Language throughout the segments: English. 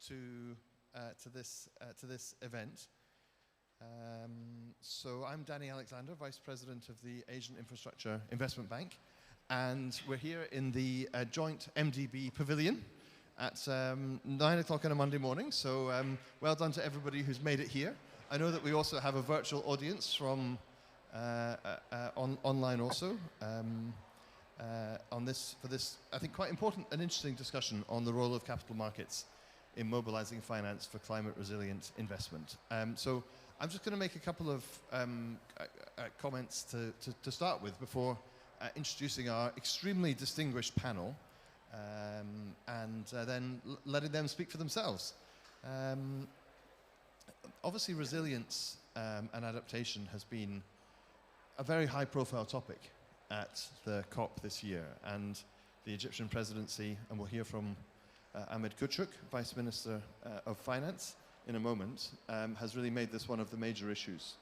to this event. So I'm Danny Alexander, Vice President of the Asian Infrastructure Investment Bank, and we're here in the joint MDB Pavilion at 9 o'clock on a Monday morning. So well done to everybody who's made it here. I know that we also have a virtual audience from online also for this, I think, quite important and interesting discussion on the role of capital markets in mobilizing finance for climate resilient investment. So I'm just going to make a couple of comments to start with before introducing our extremely distinguished panel and then letting them speak for themselves. Obviously, resilience and adaptation has been a very high-profile topic at the COP this year, and the Egyptian presidency, and we'll hear from Ahmed Kutchuk, Vice Minister of Finance, in a moment, has really made this one of the major issues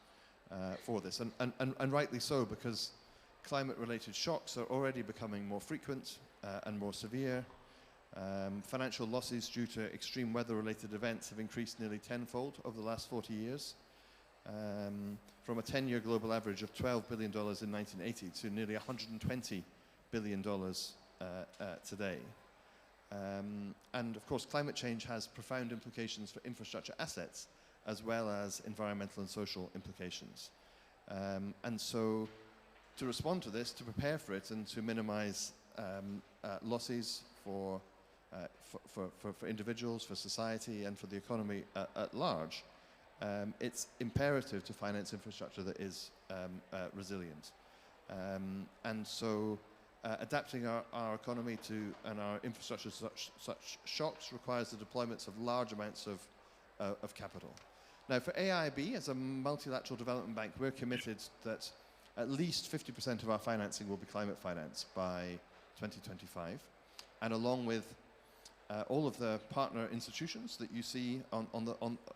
for this, and rightly so, because climate-related shocks are already becoming more frequent and more severe. Financial losses due to extreme weather-related events have increased nearly tenfold over the last 40 years, from a 10-year global average of $12 billion in 1980 to nearly $120 billion today. And of course, climate change has profound implications for infrastructure assets, as well as environmental and social implications. And so, to respond to this, to prepare for it, and to minimize losses for individuals, for society, and for the economy at large, it's imperative to finance infrastructure that is resilient. And so, adapting our economy to and our infrastructure to such shocks requires the deployments of large amounts of capital. Now, for AIIB, as a multilateral development bank, we're committed that at least 50% of our financing will be climate finance by 2025. And along with all of the partner institutions that you see on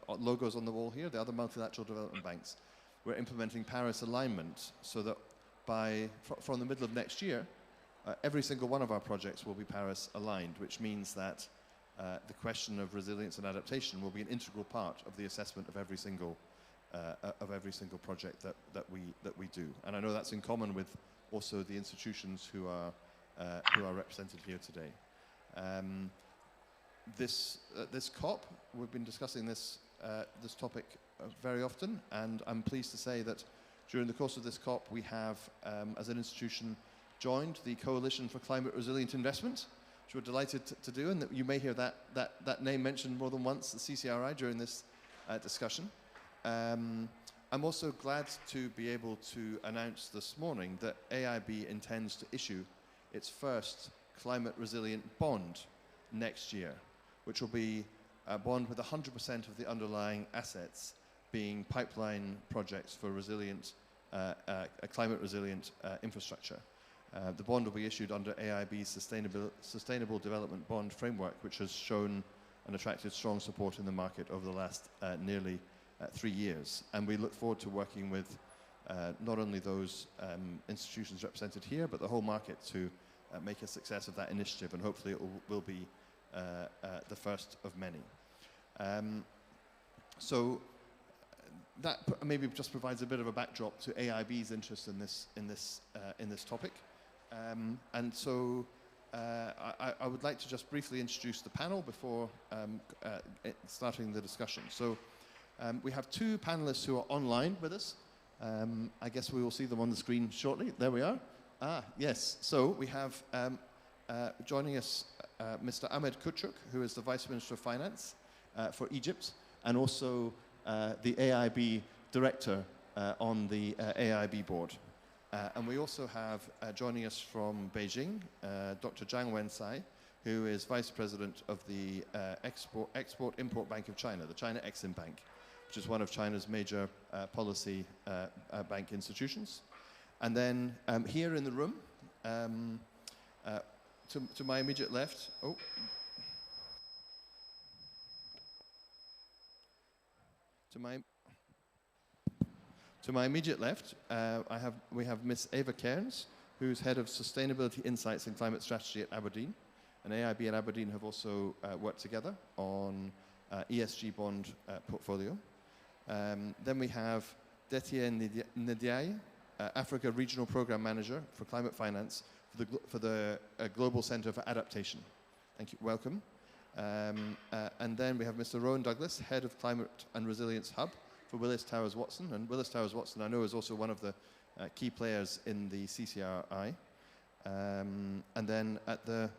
logos on the wall here, the other multilateral development banks, we're implementing Paris alignment so that from the middle of next year, every single one of our projects will be Paris aligned, which means that the question of resilience and adaptation will be an integral part of the assessment of every single project that we do. And I know that's in common with also the institutions who are represented here today. This COP, we've been discussing this topic very often, and I'm pleased to say that during the course of this COP, we have, as an institution, joined the Coalition for Climate Resilient Investment, which we're delighted to do, and that you may hear that name mentioned more than once, the CCRI, during this discussion. I'm also glad to be able to announce this morning that AIIB intends to issue its first climate resilient bond next year, which will be a bond with 100% of the underlying assets being pipeline projects for resilient, climate resilient infrastructure. The bond will be issued under AIIB's Sustainable Development Bond Framework, which has shown and attracted strong support in the market over the last nearly 3 years. And we look forward to working with not only those institutions represented here, but the whole market to make a success of that initiative, and hopefully it will be the first of many. So that maybe just provides a bit of a backdrop to AIIB's interest in this topic. And so I would like to just briefly introduce the panel before starting the discussion. So we have two panelists who are online with us. I guess we will see them on the screen shortly. There we are. Ah, yes. So we have joining us Mr. Ahmed Kutchuk, who is the Vice Minister of Finance for Egypt, and also the AIIB Director on the AIIB board. And we also have joining us from Beijing, Dr. Zhang Wencai, who is Vice President of the Export-Import Bank of China, the China Exim Bank, which is one of China's major policy bank institutions. And then here in the room, to my immediate left, to my immediate left, we have Miss Eva Cairns, who's Head of Sustainability Insights and Climate Strategy at Aberdeen. And AIIB and Aberdeen have also worked together on ESG bond portfolio. Then we have Détier Ndiaye, Africa Regional Program Manager for Climate Finance for the Global Center for Adaptation. Thank you. Welcome. And then we have Mr. Rowan Douglas, Head of Climate and Resilience Hub for Willis Towers Watson. And Willis Towers Watson, I know, is also one of the key players in the CCRI. And then at the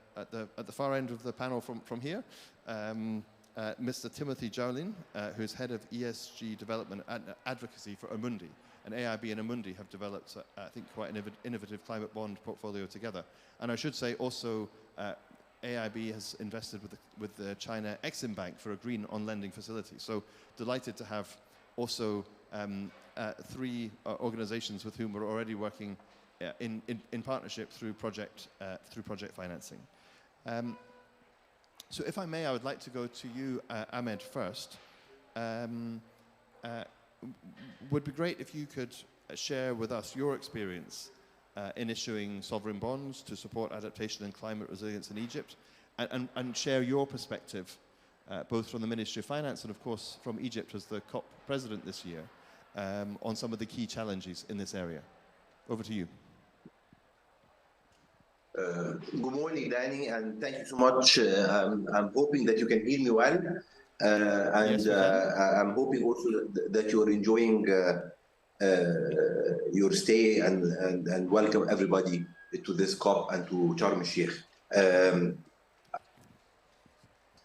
far end of the panel from here, Mr. Timothy Jowlin, who's Head of ESG Development and Advocacy for Amundi. And AIB and Amundi have developed, I think, quite an innovative climate bond portfolio together. And I should say also, AIB has invested with the China Exim Bank for a green on-lending facility. So delighted to have also three organizations with whom we're already working in partnership through project financing. So if I may, I would like to go to you, Ahmed, first. Would be great if you could share with us your experience in issuing sovereign bonds to support adaptation and climate resilience in Egypt, and share your perspective, both from the Ministry of Finance and, of course, from Egypt as the COP president this year, on some of the key challenges in this area. Over to you. Good morning, Danny, and thank you so much. I'm hoping that you can hear me well, and yes, I'm hoping also that you're enjoying your stay, and welcome everybody to this COP and to Sharm el-Sheikh.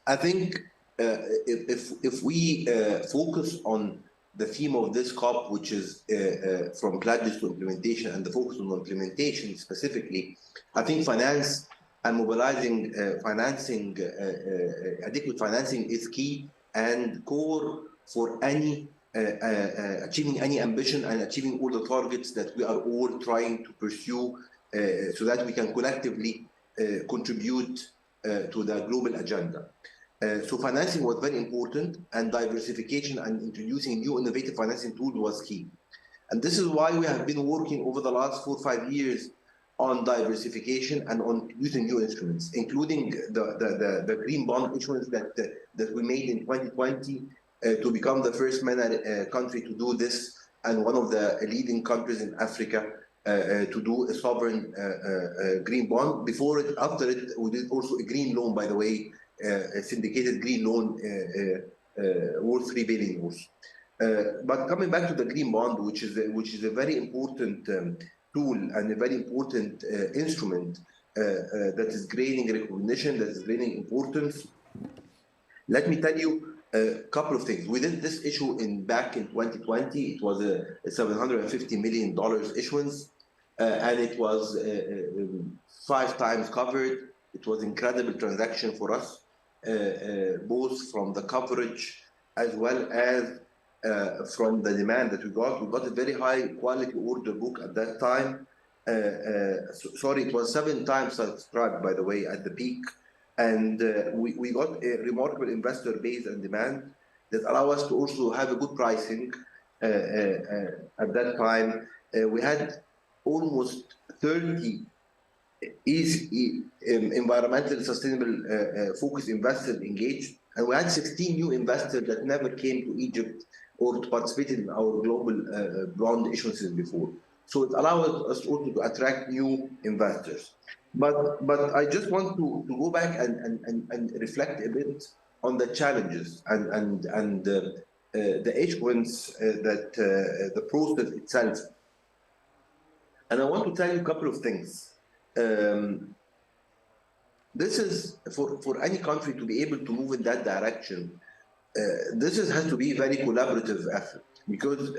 I think if we focus on the theme of this COP, which is from pledges to implementation, and the focus on implementation specifically, I think finance and mobilizing adequate financing is key and core for any achieving any ambition and achieving all the targets that we are all trying to pursue, so that we can collectively contribute to the global agenda. So financing was very important, and diversification and introducing new innovative financing tools was key. And this is why we have been working over the last 4 or 5 years on diversification and on using new instruments, including the green bond issuance that we made in 2020 to become the first MENA country to do this, and one of the leading countries in Africa to do a sovereign green bond. After it, we did also a green loan, by the way, a syndicated green loan worth 3 billion euros. But coming back to the green bond, which is a very important tool and a very important instrument that is gaining recognition, that is gaining importance. Let me tell you a couple of things. We did this issue back in 2020. It was a $750 million issuance, and it was 5 times covered. It was an incredible transaction for us, both from the coverage as well as from the demand that we got. We got a very high quality order book at that time. Sorry, it was 7 times subscribed, by the way, at the peak. And we got a remarkable investor base and demand that allow us to also have a good pricing. At that time, we had almost 30 environmental sustainable focused investors engaged, and we had 16 new investors that never came to Egypt or to participate in our global bond issuances before. So it allowed us also to attract new investors. But I just want to go back and reflect a bit on the challenges and the issuance that the process itself. And I want to tell you a couple of things. This is for any country to be able to move in that direction. Has to be a very collaborative effort, because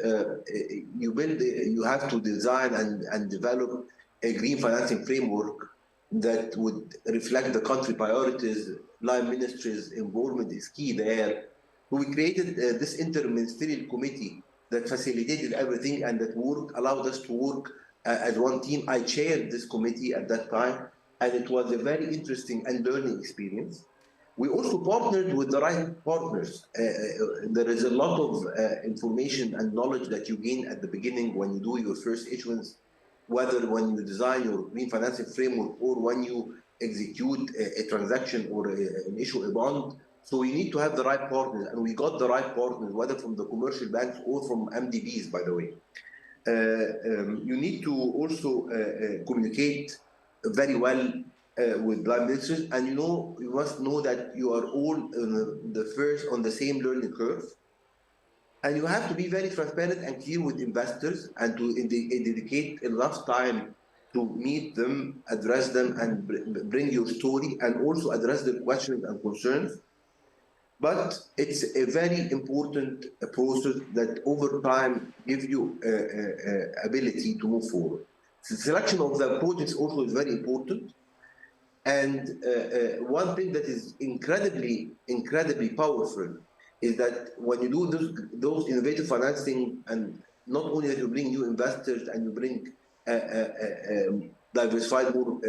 you have to design and develop a green financing framework that would reflect the country priorities. Line ministries' involvement is key there. We created this interministerial committee that facilitated everything, and that allowed us to work as one team. I chaired this committee at that time, and it was a very interesting and learning experience. We also partnered with the right partners. There is a lot of information and knowledge that you gain at the beginning when you do your first issuance, whether when you design your green financing framework or when you execute a transaction or issue a bond. So we need to have the right partners, and we got the right partners, whether from the commercial banks or from MDBs, by the way. You need to also communicate very well with blind ministers, and you must know that you are all on the same learning curve, and you have to be very transparent and clear with investors, and to dedicate enough time to meet them, address them, and bring your story, and also address their questions and concerns. But it's a very important process that over time gives you ability to move forward. The selection of the projects also is very important. And one thing that is incredibly powerful is that when you do those innovative financing, and not only that you bring new investors and you bring diversify more,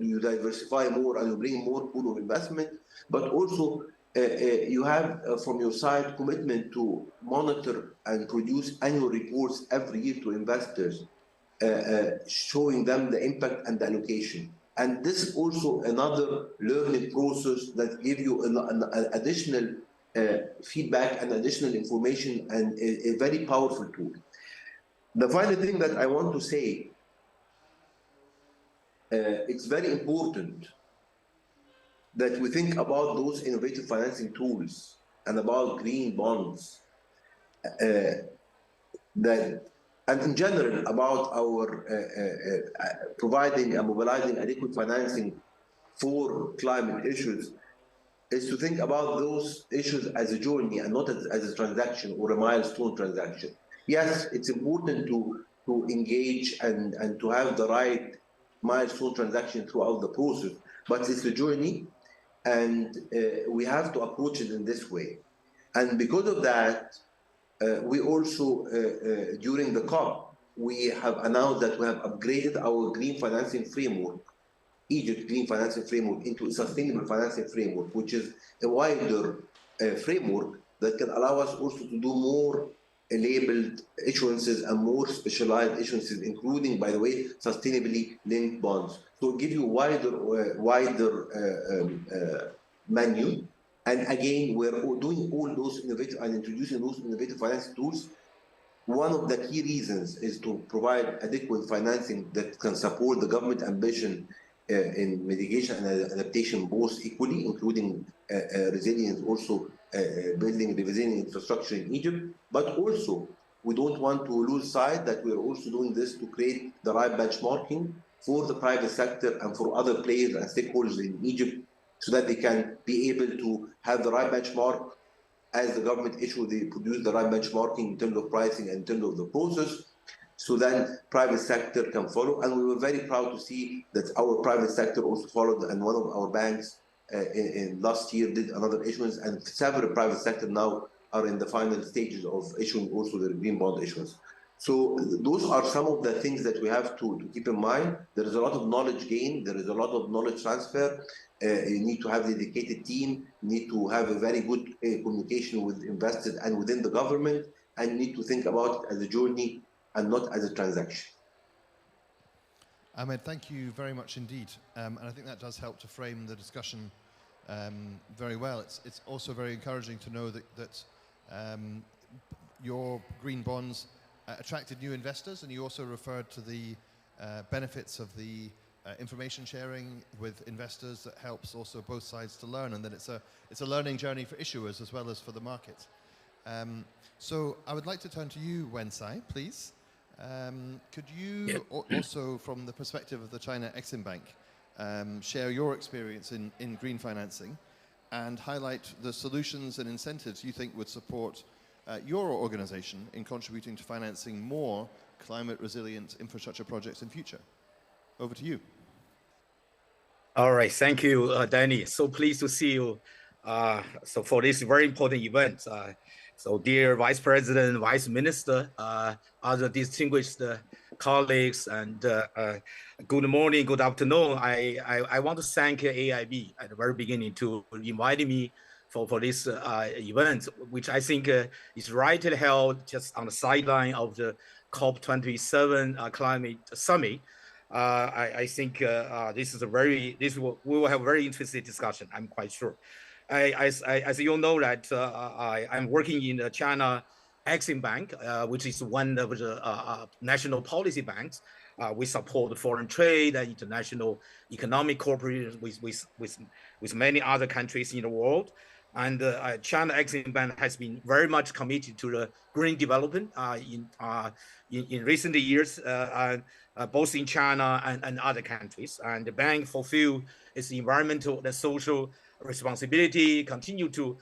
you diversify more and you bring more pool of investment, but also you have from your side commitment to monitor and produce annual reports every year to investors, showing them the impact and the allocation. And this is also another learning process that gives you an additional feedback and additional information, and a very powerful tool. The final thing that I want to say, it's very important that we think about those innovative financing tools and about green bonds, and in general about our providing and mobilizing adequate financing for climate issues, is to think about those issues as a journey and not as a transaction or a milestone transaction. Yes, it's important to engage and to have the right milestone transaction throughout the process, but it's a journey, and we have to approach it in this way. And because of that, we also, during the COP, we have announced that we have upgraded our green financing framework, Egypt Green Financing Framework, into a sustainable financing framework, which is a wider framework that can allow us also to do more labeled issuances and more specialized issuances, including, by the way, sustainably linked bonds. So it gives you a wider menu. And again, we're doing all those innovative and introducing those innovative financing tools. One of the key reasons is to provide adequate financing that can support the government ambition in mitigation and adaptation both equally, including resilience, also building the resilient infrastructure in Egypt. But also, we don't want to lose sight that we are also doing this to create the right benchmarking for the private sector and for other players and stakeholders in Egypt, so that they can be able to have the right benchmark as the government issue, they produce the right benchmarking in terms of pricing and in terms of the process, so then private sector can follow. And we were very proud to see that our private sector also followed, and one of our banks in last year did another issuance, and several private sector now are in the final stages of issuing also their green bond issuance. So those are some of the things that we have to keep in mind. There is a lot of knowledge gain, there is a lot of knowledge transfer. You need to have a dedicated team, you need to have a very good communication with investors and within the government, and you need to think about it as a journey and not as a transaction. Ahmed, thank you very much indeed. And I think that does help to frame the discussion very well. It's also very encouraging to know that your green bonds attracted new investors, and you also referred to the benefits of the information sharing with investors that helps also both sides to learn, and that it's a learning journey for issuers as well as for the market. So I would like to turn to you, Wensai, please. Could you also, from the perspective of the China Exim Bank, share your experience in green financing and highlight the solutions and incentives you think would support your organization in contributing to financing more climate resilient infrastructure projects in future? Over to you. All right, thank you, Danny. So pleased to see you. So for this very important event, so dear Vice President, Vice Minister, other distinguished colleagues, and good morning, good afternoon. I want to thank AIIB at the very beginning to inviting me for this event, which I think is rightly held just on the sideline of the COP27 climate summit. I think we will have a very interesting discussion, I'm quite sure. as you know that I'm working in the China Exim Bank, which is one of the national policy banks. We support foreign trade and international economic cooperation with many other countries in the world. And China Exim Bank has been very much committed to the green development in recent years, both in China and other countries. And the bank fulfill its environmental and social responsibility, continue to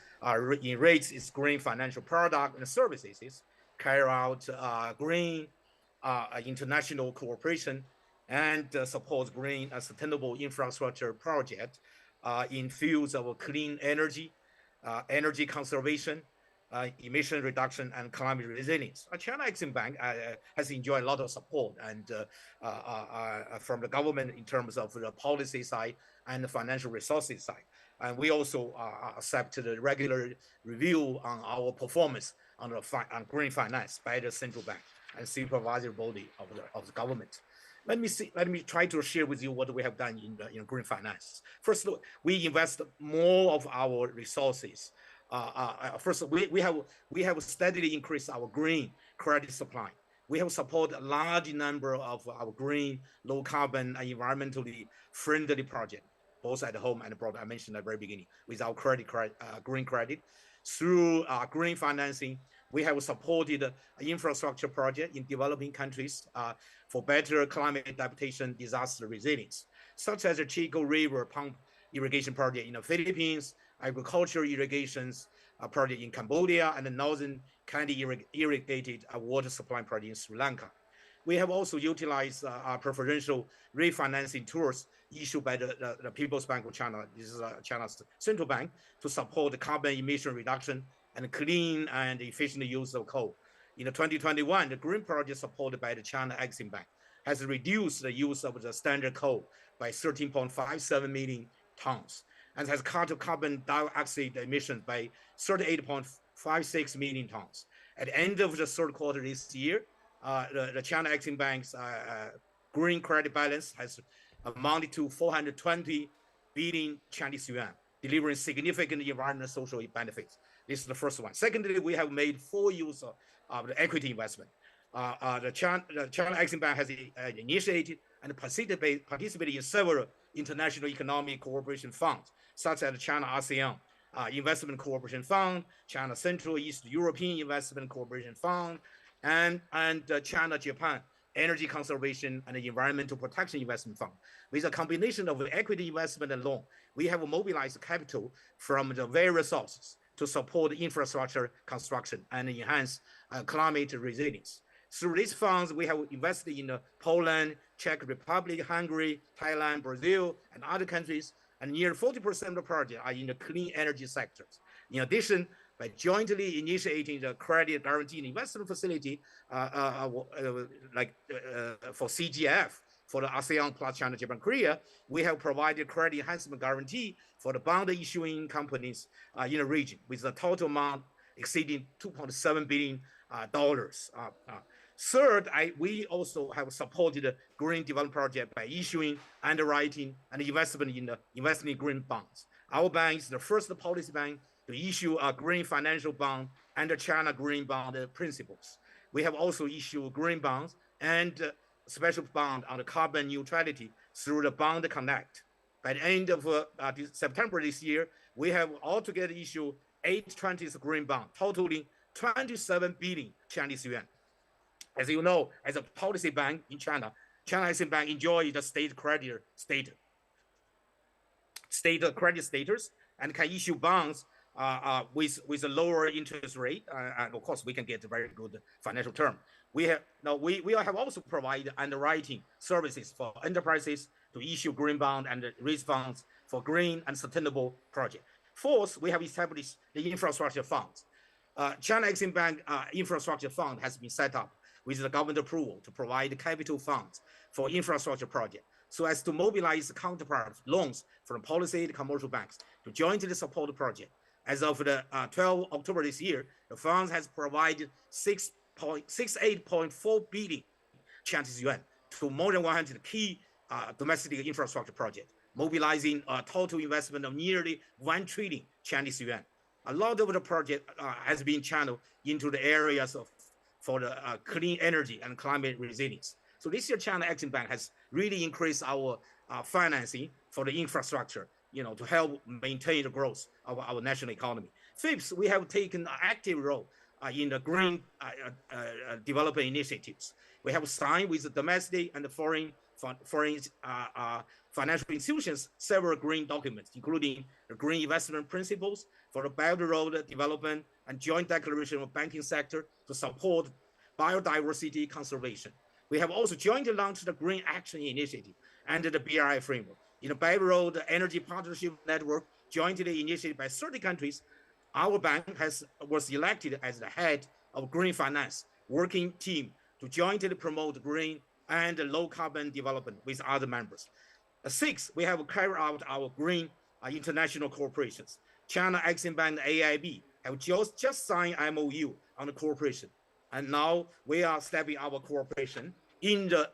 enrich its green financial product and services, carry out green international cooperation, and support green sustainable infrastructure project in fields of clean energy, energy conservation, emission reduction, and climate resilience. China Exim Bank has enjoyed a lot of support and from the government in terms of the policy side and the financial resources side. And we also accept the regular review on our performance on green finance by the central bank and supervisory body of the government. Let me try to share with you what we have done in green finance. First, we invest more of our resources. First, we have steadily increased our green credit supply. We have supported a large number of our green, low carbon, and environmentally friendly projects, both at home and abroad. I mentioned at the very beginning with our green credit. Through green financing, we have supported an infrastructure project in developing countries for better climate adaptation, disaster resilience, such as the Chico River pump irrigation project in the Philippines, agricultural irrigations project in Cambodia, and the Northern Candy irrigated water supply project in Sri Lanka. We have also utilized preferential refinancing tools issued by the People's Bank of China. This is China's central bank to support the carbon emission reduction and clean and efficient use of coal. In 2021, the green project supported by the China Exim Bank has reduced the use of the standard coal by 13.57 million tons and has cut carbon dioxide emissions by 38.56 million tons. At the end of the third quarter this year, the China Exim Bank's green credit balance has amounted to 420 billion Chinese yuan, delivering significant environmental social benefits. This is the first one. Secondly, we have made full use of the equity investment. The China Exim Bank has initiated and participated in several international economic cooperation funds, such as the China ASEAN Investment Cooperation Fund, China Central East European Investment Cooperation Fund, and China-Japan Energy Conservation and Environmental Protection Investment Fund. With a combination of equity investment and loan, we have mobilized capital from the various sources to support infrastructure construction and enhance climate resilience. Through these funds, we have invested in Poland, Czech Republic, Hungary, Thailand, Brazil, and other countries, and nearly 40% of the projects are in the clean energy sectors. In addition, by jointly initiating the credit guarantee and investment facility for CGF, for the ASEAN plus China, Japan, Korea, we have provided credit enhancement guarantee for the bond issuing companies in the region with a total amount exceeding $2.7 billion. Third, we also have supported the green development project by issuing, underwriting, and investing in green bonds. Our bank is the first policy bank to issue a green financial bond under China Green Bond principles. We have also issued green bonds and special bond on the carbon neutrality through the Bond Connect. By the end of September this year, we have altogether issued 8 tranches of green bond, totaling 27 billion Chinese yuan. As you know, as a policy bank in China, China Exim Bank enjoys the state credit status and can issue bonds with a lower interest rate, and of course we can get a very good financial term. We have also provided underwriting services for enterprises to issue green bond and raise funds for green and sustainable projects. Fourth, we have established the infrastructure funds. China Exim Bank infrastructure fund has been set up with the government approval to provide capital funds for infrastructure projects, so as to mobilize counterpart loans from policy and commercial banks to jointly support the project. As of the 12th October this year, the funds has provided 68.4 billion Chinese yuan to more than 100 key domestic infrastructure projects, mobilizing a total investment of nearly 1 trillion Chinese yuan. A lot of the project has been channeled into the areas for the clean energy and climate resilience. So this year, China Exim Bank has really increased our financing for the infrastructure, to help maintain the growth of our national economy. Fifth, we have taken an active role in the green development initiatives. We have signed with the domestic and the foreign financial institutions several green documents, including the green investment principles for the Belt Road development and joint declaration of banking sector to support biodiversity conservation. We have also jointly launched the Green Action Initiative under the BRI framework. In the Belt Road Energy Partnership Network, jointly initiated by 30 countries, our bank was elected as the head of Green Finance working team to jointly promote green and low carbon development with other members. Six, we have carried out our green international corporations. China Exim Bank and AIIB have just signed MOU on the cooperation. And now we are stepping our cooperation in the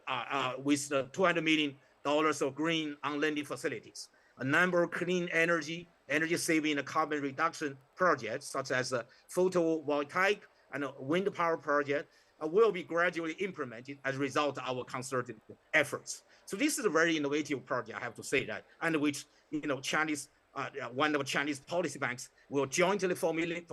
with the $200 million of green on-lending facilities. A number of clean energy saving and carbon reduction projects, such as photovoltaic and wind power project, will be gradually implemented as a result of our concerted efforts. So this is a very innovative project, I have to say that, and which Chinese one of the Chinese policy banks will jointly formulate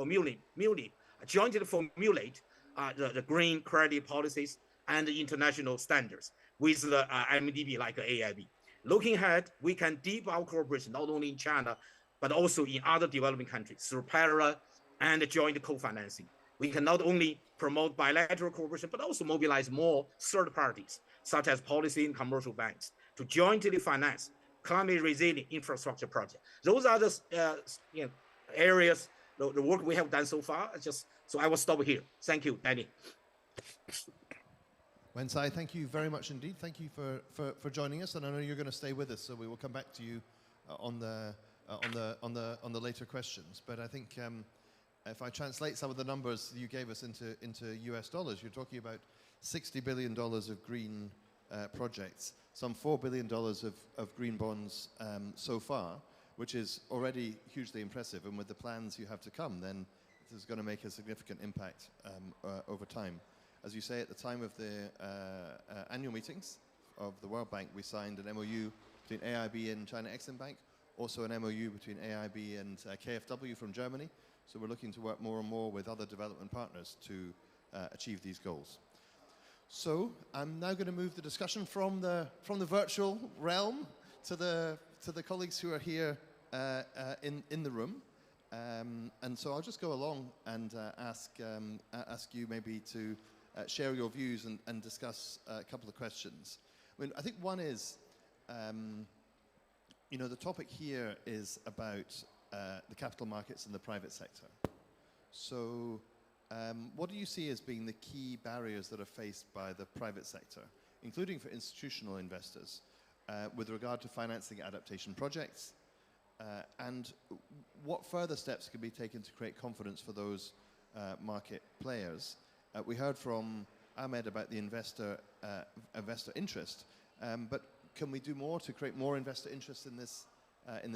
the green credit policies and the international standards with the MDB like AIIB. Looking ahead, we can deepen our cooperation not only in China, but also in other developing countries through parallel and joint co-financing. We can not only promote bilateral cooperation, but also mobilize more third parties, such as policy and commercial banks, to jointly finance climate resilient infrastructure projects. Those are the areas, the work we have done so far. So I will stop here. Thank you, Danny. Wen-Tsai, thank you very much indeed. Thank you for joining us, and I know you're going to stay with us, so we will come back to you on the later questions. But I think if I translate some of the numbers you gave us into US dollars, you're talking about $60 billion of green projects, some $4 billion of green bonds so far, which is already hugely impressive. And with the plans you have to come, then this is going to make a significant impact over time. As you say, at the time of the annual meetings of the World Bank, we signed an MOU between AIIB and China Exim Bank, also an MOU between AIIB and KfW from Germany. So we're looking to work more and more with other development partners to achieve these goals. So I'm now going to move the discussion from the virtual realm to the colleagues who are here in the room. And so I'll just go along and ask you maybe to share your views and discuss a couple of questions. I mean, I think one is, the topic here is about the capital markets and the private sector. So what do you see as being the key barriers that are faced by the private sector, including for institutional investors, with regard to financing adaptation projects? And what further steps can be taken to create confidence for those market players? We heard from Ahmed about the investor interest, but can we do more to create more investor interest in this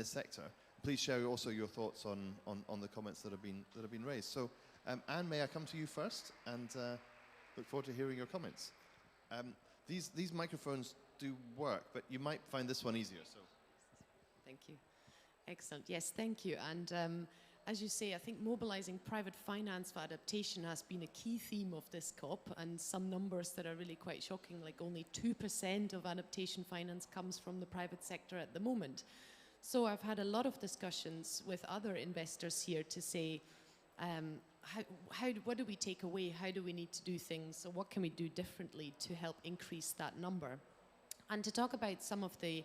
sector? Please share also your thoughts on the comments that have been raised. So, Anne, may I come to you first, and look forward to hearing your comments. These microphones do work, but you might find this one easier. So, thank you. Excellent. Yes, thank you. And as you say, I think mobilizing private finance for adaptation has been a key theme of this COP, and some numbers that are really quite shocking, like only 2% of adaptation finance comes from the private sector at the moment. So I've had a lot of discussions with other investors here to say, what do we take away? How do we need to do things? So what can we do differently to help increase that number? And to talk about some of the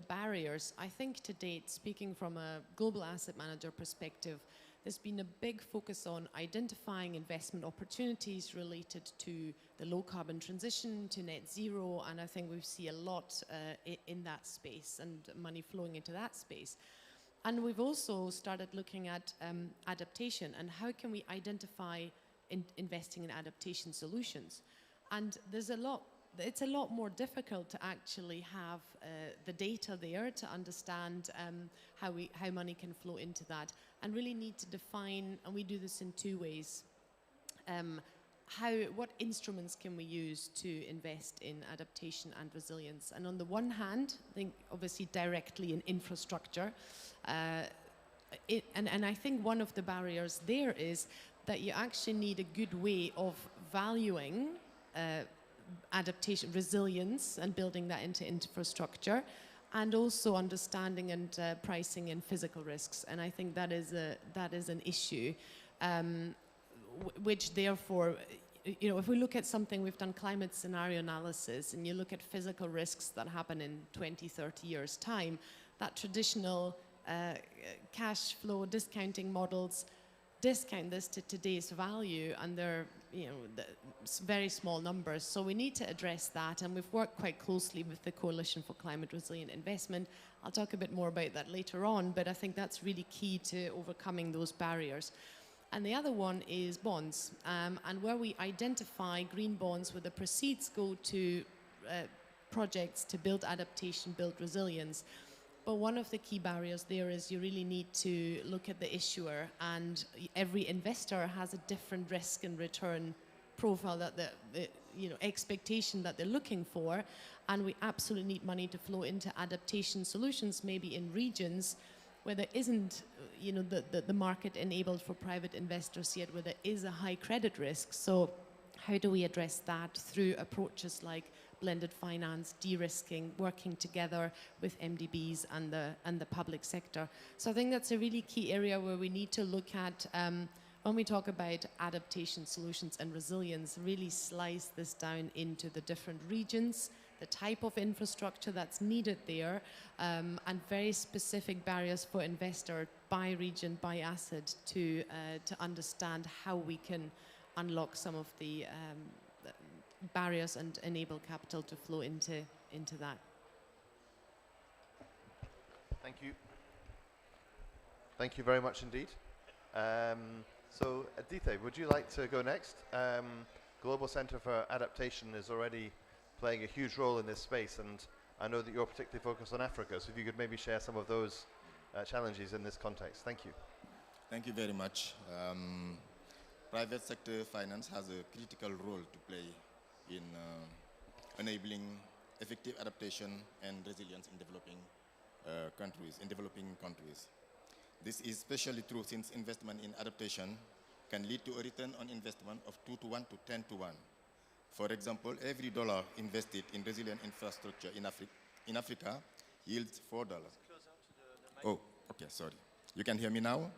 barriers, I think to date, speaking from a global asset manager perspective, there's been a big focus on identifying investment opportunities related to the low carbon transition, to net zero, and I think we see a lot in that space and money flowing into that space. And we've also started looking at adaptation and how can we identify investing in adaptation solutions. And there's it's a lot more difficult to actually have the data there to understand how money can flow into that, and really need to define, and we do this in two ways. What instruments can we use to invest in adaptation and resilience? And on the one hand, I think obviously directly in infrastructure, and I think one of the barriers there is that you actually need a good way of valuing adaptation, resilience, and building that into infrastructure, and also understanding and pricing in physical risks. And I think that is an issue, which therefore, if we look at something, we've done climate scenario analysis, and you look at physical risks that happen in 20, 30 years' time, that traditional cash flow discounting models discount this to today's value, and they're very small numbers. So we need to address that, and we've worked quite closely with the Coalition for Climate Resilient Investment. I'll talk a bit more about that later on, but I think that's really key to overcoming those barriers. And the other one is bonds, and where we identify green bonds where the proceeds go to projects to build adaptation, build resilience. But one of the key barriers there is you really need to look at the issuer, and every investor has a different risk and return profile, that the expectation that they're looking for, and we absolutely need money to flow into adaptation solutions, maybe in regions where there isn't the market enabled for private investors yet, where there is a high credit risk. So how do we address that through approaches like blended finance, de-risking, working together with MDBs and the public sector? So I think that's a really key area where we need to look at, when we talk about adaptation solutions and resilience, really slice this down into the different regions, the type of infrastructure that's needed there, and very specific barriers for investor by region, by asset, to understand how we can unlock some of the barriers and enable capital to flow into that. Thank you. Thank you very much indeed. So Aditya, would you like to go next? Global Centre for Adaptation is already playing a huge role in this space, and I know that you're particularly focused on Africa, so if you could maybe share some of those challenges in this context. Thank you. Thank you very much. Private sector finance has a critical role to play in enabling effective adaptation and resilience in developing countries. This is especially true since investment in adaptation can lead to a return on investment of 2 to 1 to 10 to 1. For example, every dollar invested in resilient infrastructure in Africa yields $4. Oh, okay, sorry. You can hear me now?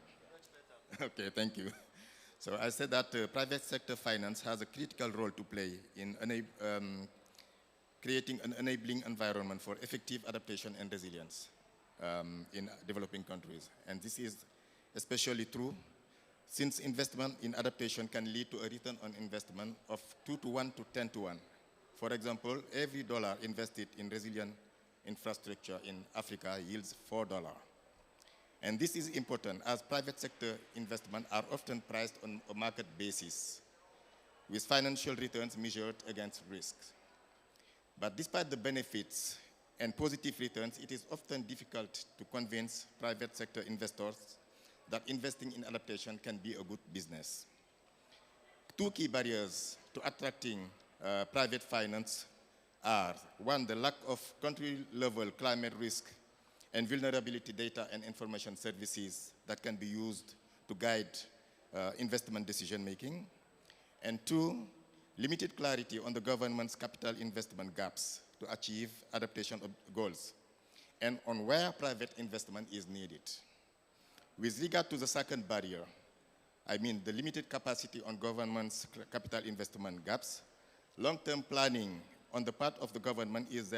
Okay, thank you. So I said that private sector finance has a critical role to play in creating an enabling environment for effective adaptation and resilience in developing countries. And this is especially true since investment in adaptation can lead to a return on investment of 2 to 1 to 10 to 1. For example, every dollar invested in resilient infrastructure in Africa yields $4. And this is important as private sector investment are often priced on a market basis with financial returns measured against risks. But despite the benefits and positive returns, it is often difficult to convince private sector investors that investing in adaptation can be a good business. Two key barriers to attracting private finance are, one, the lack of country-level climate risk and vulnerability data and information services that can be used to guide investment decision-making, and two, limited clarity on the government's capital investment gaps to achieve adaptation goals, and on where private investment is needed. With regard to the second barrier, I mean the limited capacity on government's capital investment gaps, long-term planning on the part of the government is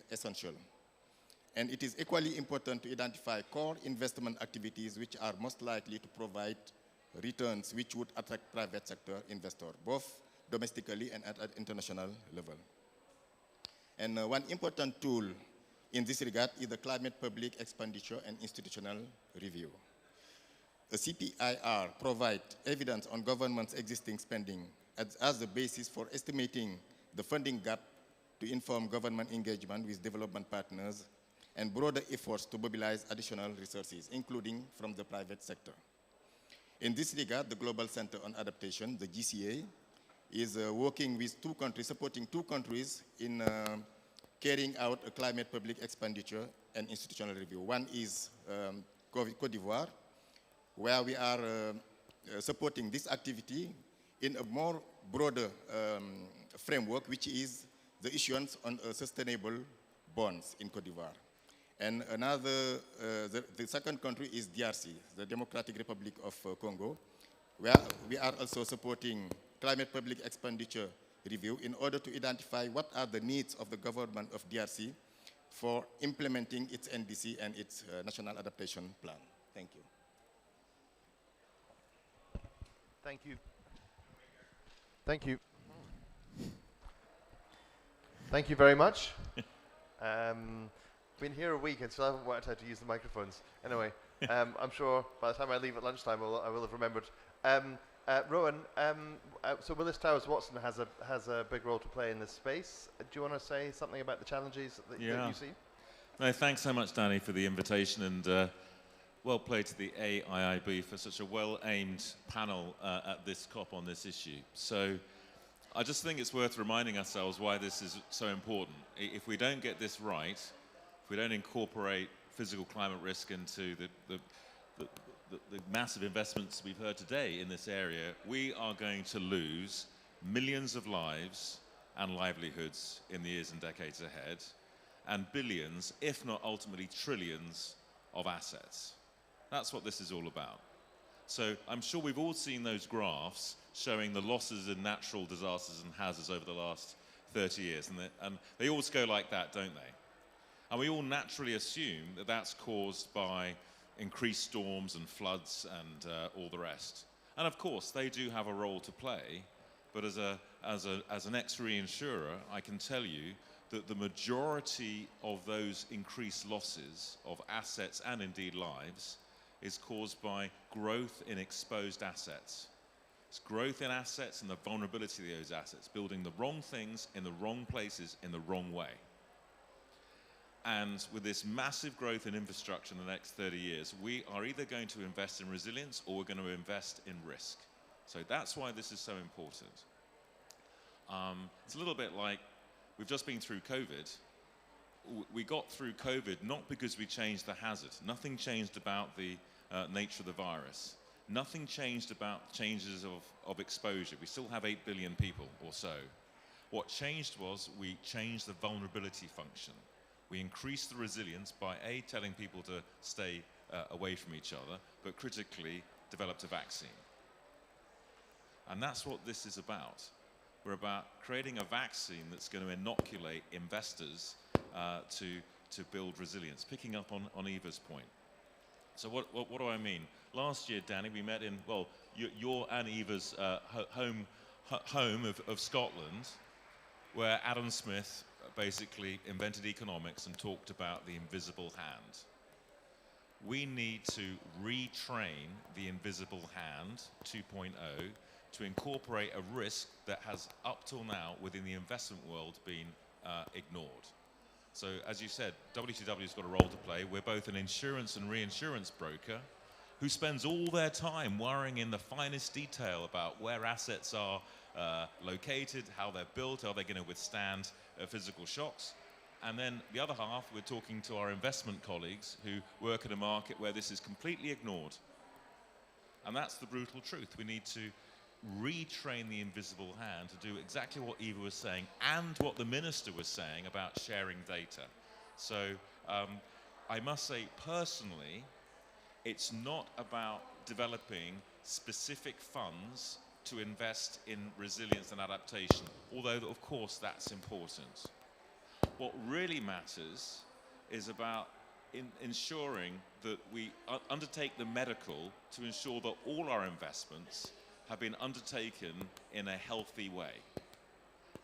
essential. And it is equally important to identify core investment activities which are most likely to provide returns which would attract private sector investors, both domestically and at an international level. And one important tool in this regard is the Climate Public Expenditure and Institutional Review. The CPIR provides evidence on government's existing spending as the basis for estimating the funding gap to inform government engagement with development partners and broader efforts to mobilize additional resources, including from the private sector. In this regard, the Global Center on Adaptation, the GCA, is working with 2 countries, supporting 2 countries in carrying out a climate public expenditure and institutional review. One is Côte d'Ivoire, where we are supporting this activity in a more broader framework, which is the issuance on sustainable bonds in Côte d'Ivoire. And another, the second country is DRC, the Democratic Republic of Congo, where we are also supporting climate public expenditure review in order to identify what are the needs of the government of DRC for implementing its NDC and its National Adaptation Plan. Thank you. Thank you. Thank you. Thank you very much. Been here a week and still haven't worked out how to use the microphones. Anyway, I'm sure by the time I leave at lunchtime, I will have remembered. Rowan, so Willis Towers Watson has a big role to play in this space. Do you want to say something about the challenges that you see? No, thanks so much, Danny, for the invitation, and well played to the AIIB for such a well-aimed panel at this COP on this issue. So I just think it's worth reminding ourselves why this is so important. If we don't get this right, if we don't incorporate physical climate risk into the massive investments we've heard today in this area, we are going to lose millions of lives and livelihoods in the years and decades ahead, and billions, if not ultimately trillions, of assets. That's what this is all about. So I'm sure we've all seen those graphs showing the losses in natural disasters and hazards over the last 30 years, and they always go like that, don't they? And we all naturally assume that that's caused by increased storms and floods and all the rest. And of course, they do have a role to play, but as an ex-reinsurer, I can tell you that the majority of those increased losses of assets and indeed lives is caused by growth in exposed assets. It's growth in assets and the vulnerability of those assets, building the wrong things in the wrong places in the wrong way. And with this massive growth in infrastructure in the next 30 years, we are either going to invest in resilience or we're going to invest in risk. So that's why this is so important. It's a little bit like we've just been through COVID. We got through COVID not because we changed the hazard. Nothing changed about the nature of the virus. Nothing changed about changes of exposure. We still have 8 billion people or so. What changed was we changed the vulnerability function. We increased the resilience by A, telling people to stay away from each other, but critically developed a vaccine. And that's what this is about. We're about creating a vaccine that's going to inoculate investors to build resilience, picking up on Eva's point. So what do I mean? Last year, Danny, we met in, well, your and Eva's home of Scotland, where Adam Smith basically invented economics and talked about the invisible hand. We need to retrain the invisible hand 2.0 to incorporate a risk that has up till now within the investment world been ignored. So as you said, WTW's got a role to play. We're both an insurance and reinsurance broker who spends all their time worrying in the finest detail about where assets are located, how they're built, how they're going to withstand physical shocks. And then the other half, we're talking to our investment colleagues who work in a market where this is completely ignored. And that's the brutal truth. We need to retrain the invisible hand to do exactly what Eva was saying and what the minister was saying about sharing data. So I must say, personally, it's not about developing specific funds to invest in resilience and adaptation, although of course that's important. What really matters is about ensuring that we undertake the medical to ensure that all our investments have been undertaken in a healthy way.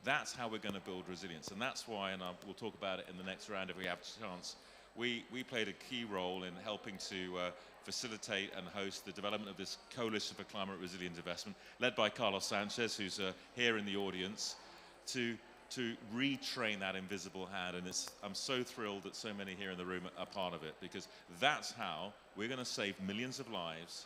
That's how we're going to build resilience, and that's why, and we'll talk about it in the next round if we have a chance, we played a key role in helping to facilitate and host the development of this Coalition for Climate Resilient Investment, led by Carlos Sanchez, who's here in the audience, to to retrain that invisible hand. And I'm so thrilled that so many here in the room are part of it, because that's how we're going to save millions of lives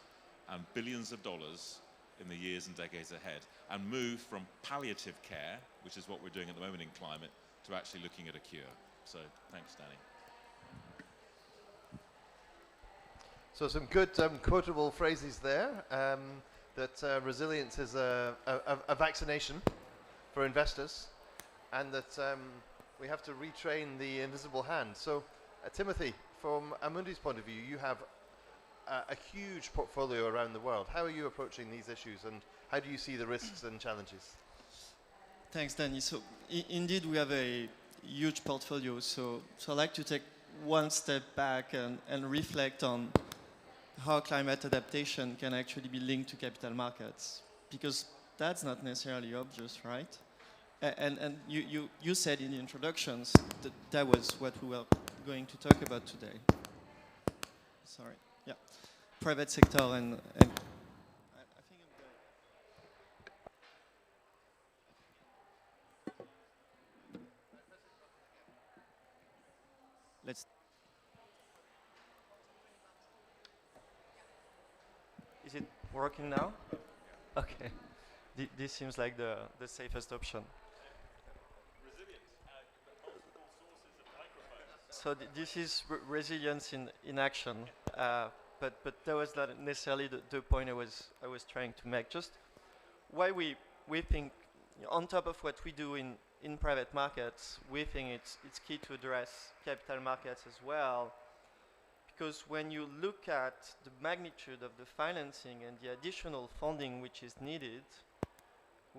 and billions of dollars in the years and decades ahead, and move from palliative care, which is what we're doing at the moment in climate, to actually looking at a cure. So thanks, Danny. So some good quotable phrases there, that resilience is a vaccination for investors, and that we have to retrain the invisible hand. So Timothy, from Amundi's point of view, you have a huge portfolio around the world. How are you approaching these issues, and how do you see the risks and challenges? Thanks, Danny. So indeed, we have a huge portfolio. So I'd like to take one step back and reflect on how climate adaptation can actually be linked to capital markets, because that's not necessarily obvious, right? And you said in the introductions that was what we were going to talk about today. Sorry. Yeah, private sector and I think I'm going. Let's. Is it working now? Okay. This seems like the safest option. So this is resilience in action. But that was not necessarily the point I was trying to make. Just why we think, on top of what we do in private markets, we think it's key to address capital markets as well. Because when you look at the magnitude of the financing and the additional funding which is needed,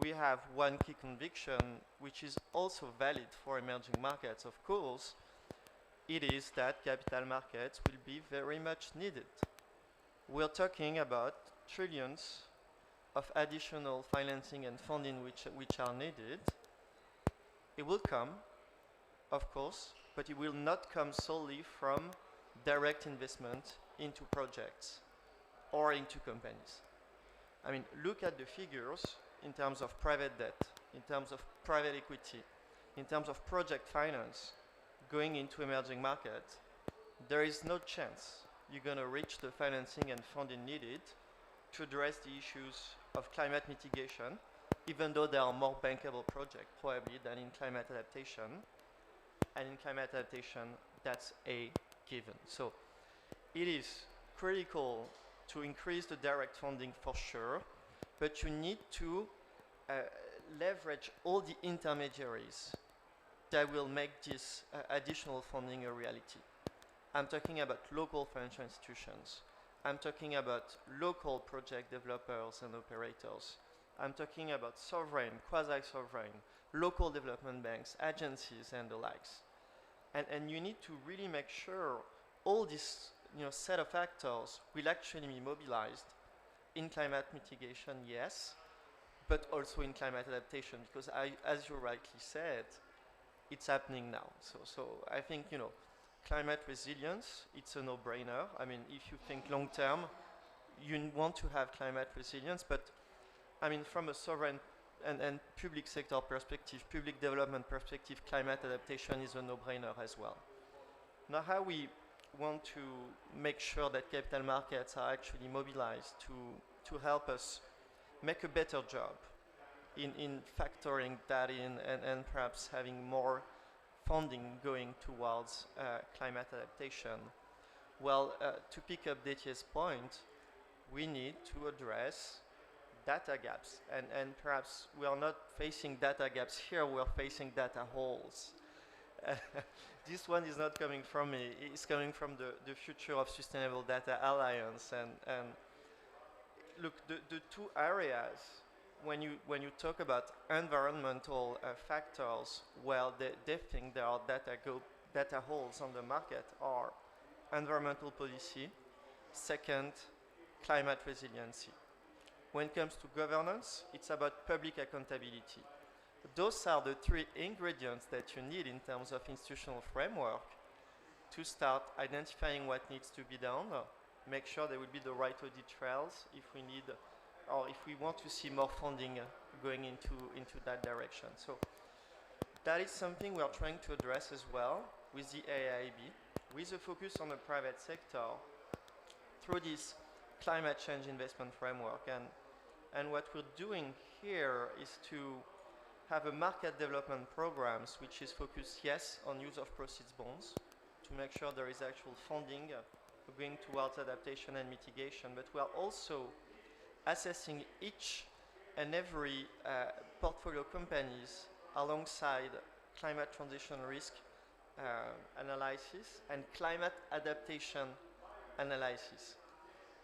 we have one key conviction, which is also valid for emerging markets, of course. It is that capital markets will be very much needed. We're talking about trillions of additional financing and funding which are needed. It will come, of course, but it will not come solely from direct investment into projects or into companies. I mean, look at the figures in terms of private debt, in terms of private equity, in terms of project finance going into emerging markets. There is no chance you're going to reach the financing and funding needed to address the issues of climate mitigation, even though there are more bankable projects probably than in climate adaptation. And in climate adaptation, that's a given. So it is critical to increase the direct funding for sure, but you need to leverage all the intermediaries that will make this additional funding a reality. I'm talking about local financial institutions. I'm talking about local project developers and operators. I'm talking about sovereign, quasi-sovereign, local development banks, agencies, and the likes. And you need to really make sure all this set of actors will actually be mobilized in climate mitigation, yes, but also in climate adaptation, because as you rightly said, it's happening now. So I think, climate resilience, it's a no-brainer. I mean, if you think long-term, you want to have climate resilience, but I mean, from a sovereign and public sector perspective, public development perspective, climate adaptation is a no-brainer as well. Now, how we want to make sure that capital markets are actually mobilized to help us make a better job in factoring that in and perhaps having more funding going towards climate adaptation. Well, to pick up Détier's point, we need to address data gaps, and perhaps we are not facing data gaps here, we are facing data holes. This one is not coming from me, it's coming from the Future of Sustainable Data Alliance, and look, the two areas, when you talk about environmental factors, well, they think there are data holes on the market, are environmental policy, second, climate resiliency. When it comes to governance, it's about public accountability. Those are the three ingredients that you need in terms of institutional framework to start identifying what needs to be done, make sure there will be the right audit trails if we need, or if we want to see more funding going into that direction. So that is something we are trying to address as well with the AIIB, with a focus on the private sector through this climate change investment framework. And what we're doing here is to have a market development programs which is focused, yes, on use of proceeds bonds to make sure there is actual funding going towards adaptation and mitigation, but we are also assessing each and every portfolio companies alongside climate transition risk analysis and climate adaptation analysis.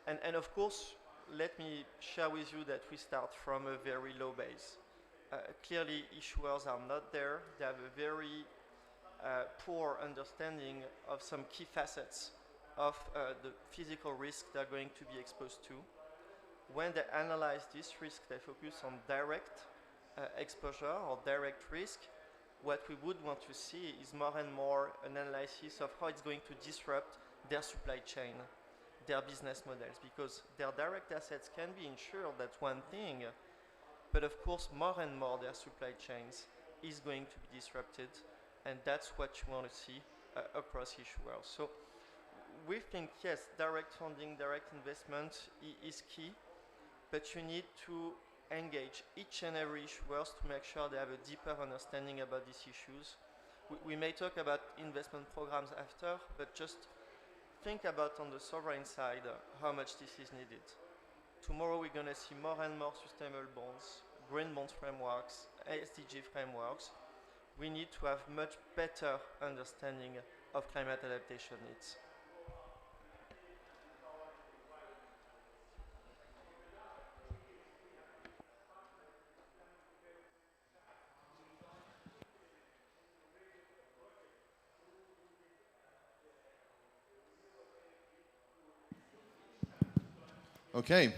And of course, let me share with you that we start from a very low base. Clearly, issuers are not there. They have a very poor understanding of some key facets of the physical risk they're going to be exposed to. When they analyze this risk, they focus on direct exposure or direct risk. What we would want to see is more and more an analysis of how it's going to disrupt their supply chain, their business models, because their direct assets can be insured, that's one thing, but of course more and more their supply chains is going to be disrupted, and that's what you want to see across issuers. So we think, yes, direct funding, direct investment is key, but you need to engage each and every issuers to make sure they have a deeper understanding about these issues. We may talk about investment programs after, but just think about on the sovereign side how much this is needed. Tomorrow we're going to see more and more sustainable bonds, green bonds frameworks, SDG frameworks. We need to have much better understanding of climate adaptation needs. Okay,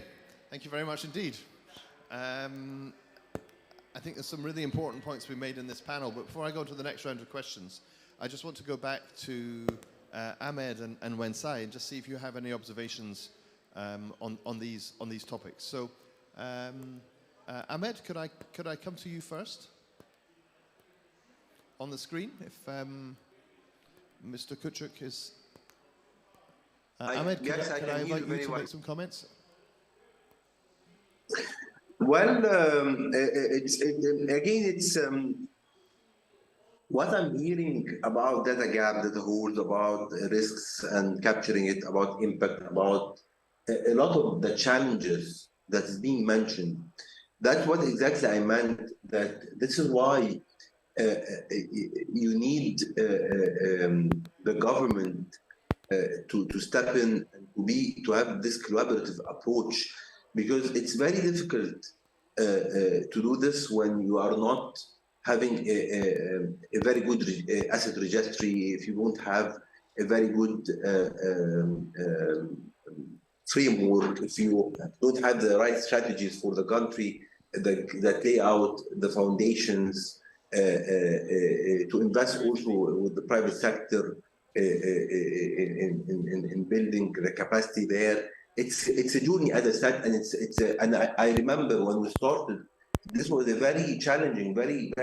thank you very much indeed. I think there's some really important points we made in this panel, but before I go to the next round of questions, I just want to go back to Ahmed and Wensai and just see if you have any observations on these topics. So, Ahmed, could I come to you first on the screen? If Mr. Kuchuk is Ahmed, yes, could I hear invite you very to well. make some comments? Well, it's what I'm hearing about data gap, data holes, about risks and capturing it, about impact, about a lot of the challenges that is being mentioned. That's what exactly I meant, that this is why you need the government to step in and to have this collaborative approach, because it's very difficult to do this when you are not having a very good asset registry, if you don't have a very good framework, if you don't have the right strategies for the country that lay out the foundations to invest also with the private sector in building the capacity there. It's a journey, as I said, and I remember when we started, this was a very challenging, very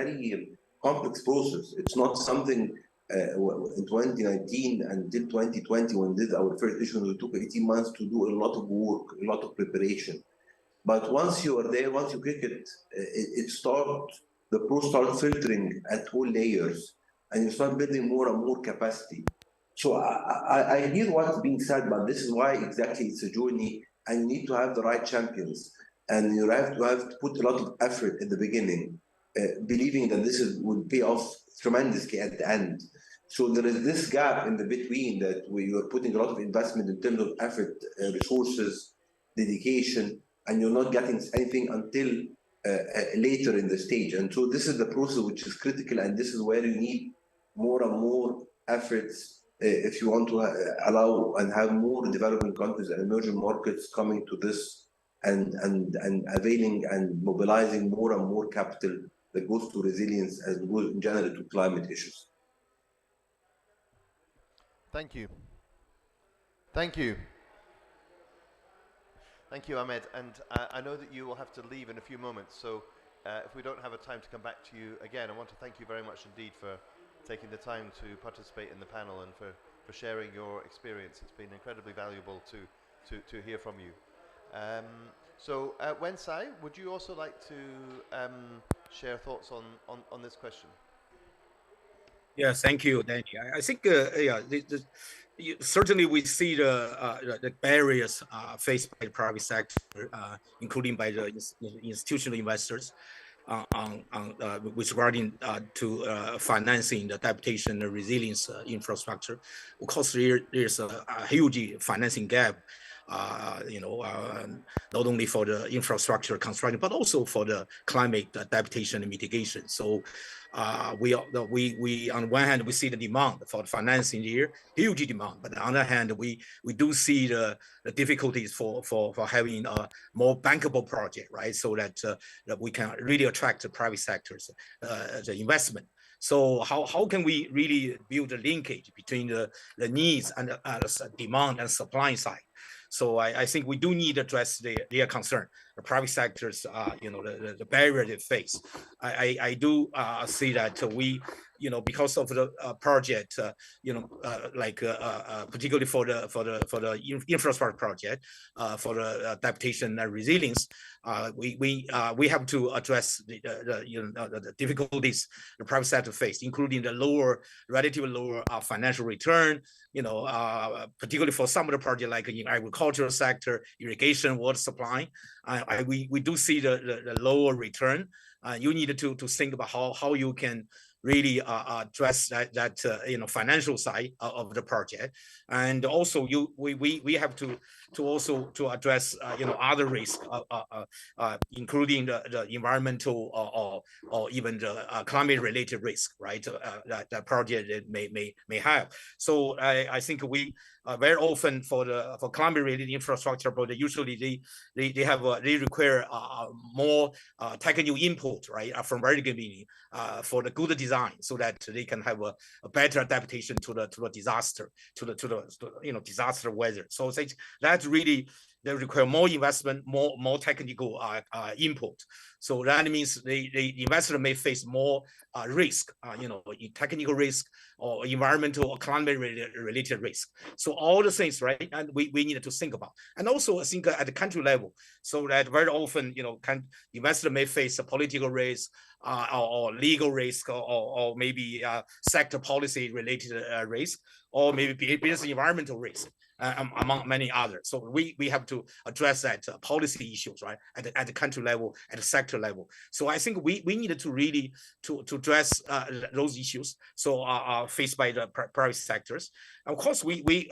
complex process. It's not something in 2019 until 2020 when we did our first issue. We took 18 months to do a lot of work, a lot of preparation. But once you are there, once you click it, the pro starts filtering at all layers, and you start building more and more capacity. So I hear what's being said, but this is why exactly it's a journey, and you need to have the right champions, and you have to put a lot of effort at the beginning, believing that this will pay off tremendously at the end. So there is this gap in the between that where you are putting a lot of investment in terms of effort, resources, dedication, and you're not getting anything until later in the stage. And so this is the process which is critical, and this is where you need more and more efforts if you want to allow and have more developing countries and emerging markets coming to this and availing and mobilizing more and more capital that goes to resilience and goes in general to climate issues. Thank you. Thank you. Thank you, Ahmed. And I know that you will have to leave in a few moments. So if we don't have a time to come back to you again, I want to thank you very much indeed for taking the time to participate in the panel and for sharing your experience. It's been incredibly valuable to hear from you. So, Wen Sai, would you also like to share thoughts on this question? Yeah, thank you, Danny. I think, yeah, certainly we see the barriers faced by the private sector, including by the institutional investors, with regarding to financing the adaptation and resilience infrastructure. Of course, there's a huge financing gap. Not only for the infrastructure construction, but also for the climate adaptation and mitigation. So we on one hand, we see the demand for the financing here, huge demand, but on the other hand, we do see the difficulties for having a more bankable project, right? So that we can really attract the private sectors, the investment. So how can we really build a linkage between the needs and the demand and supply side? So I think we do need to address their concern. The private sectors, the barrier they face. I do see that we, because of the project, particularly for the infrastructure project, for the adaptation and resilience, we have to address the difficulties the private sector face, including the relatively lower financial return. Particularly for some of the projects like in agricultural sector, irrigation, water supply, we do see the lower return. You need to think about how you can really address that financial side of the project, and also we have to also address other risks, including the environmental or even the climate related risk, right? That project may have. So I think we very often for climate related infrastructure, but usually they require more technical input, right, from very beginning for the good design, so that they can have a better adaptation to the disaster, to the disaster weather. So that's really, they require more investment, more technical input. So that means the investor may face more risk, technical risk or environmental or climate related risk. So all the things, right? And we need to think about. And also I think at the country level, so that very often, investor may face a political risk or legal risk or maybe sector policy related risk, or maybe business environmental risk. Among many others. So we have to address that policy issues, right, at the country level, at the sector level. So I think we needed to really to address those issues so faced by the private sectors. Of course, we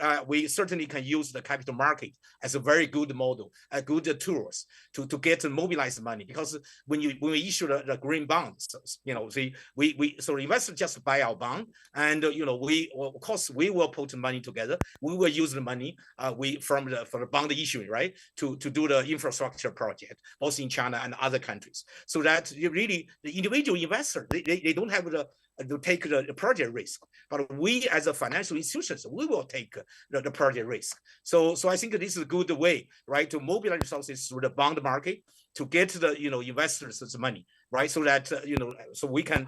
certainly can use the capital market as a very good model, a good tools to get to mobilize money, because when we issue the green bonds, so investors just buy our bond, and we of course we will put money together. We will use the money for the bond issuing, right, to do the infrastructure project, both in China and other countries. So that really the individual investor, they don't have to take the project risk, but we as a financial institutions, we will take the project risk. So I think this is a good way, right, to mobilize resources through the bond market to get the investors' money, right, so that so we can